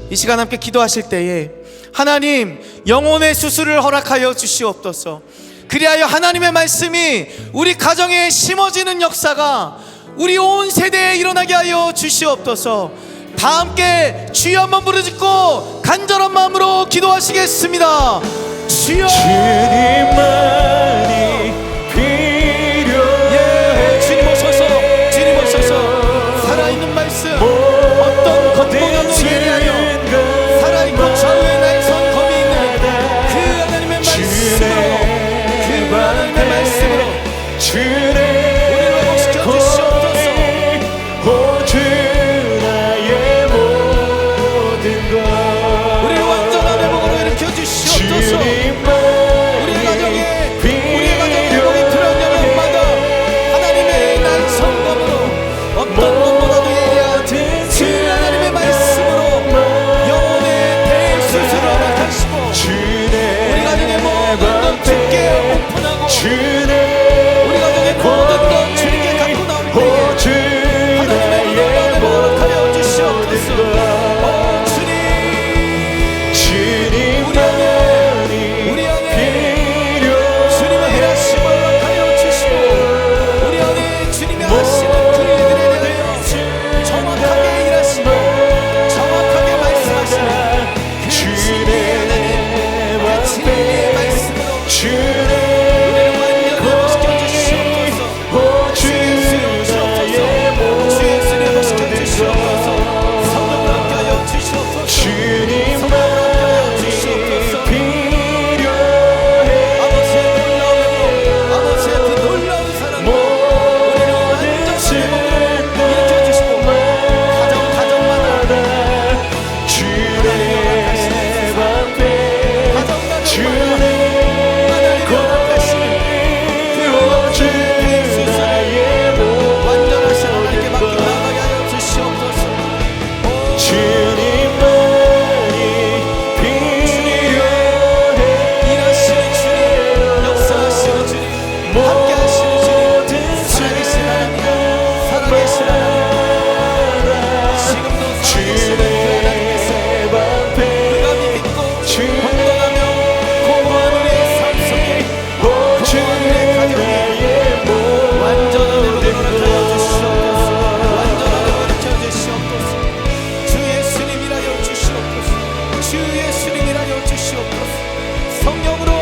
Speaker 1: 이 시간 함께 기도하실 때에 하나님, 영혼의 수술을 허락하여 주시옵소서. 그리하여 하나님의 말씀이 우리 가정에 심어지는 역사가 우리 온 세대에 일어나게 하여 주시옵소서. 다 함께 주여 한번 부르짖고 간절한 마음으로 기도하시겠습니다. 주여,
Speaker 3: 주님만이 필요해.
Speaker 1: 주님 오셔서, 주님 오셔서 살아있는 말씀, 어떤 것보다도 예리하여 살아있고 좌우의 날선 검이 있는 그 하나님의 말씀으로, 그 하나님의 말씀으로 우리를 회복시켜 주시옵소서.
Speaker 3: 주 나의 모든 것
Speaker 1: 우리를 완전한 회복으로 일으켜 주시옵소서. 우리의 가정에 회복이 필요한 영역마다 하나님의 날선 검으로, 어떤 것보다도 예리한 그 하나님의 말씀으로 영혼의 대수술을 허락하시고 우리 가정의 모든 것 깊게 오픈하고 우리 가정의 모든
Speaker 3: 성령으로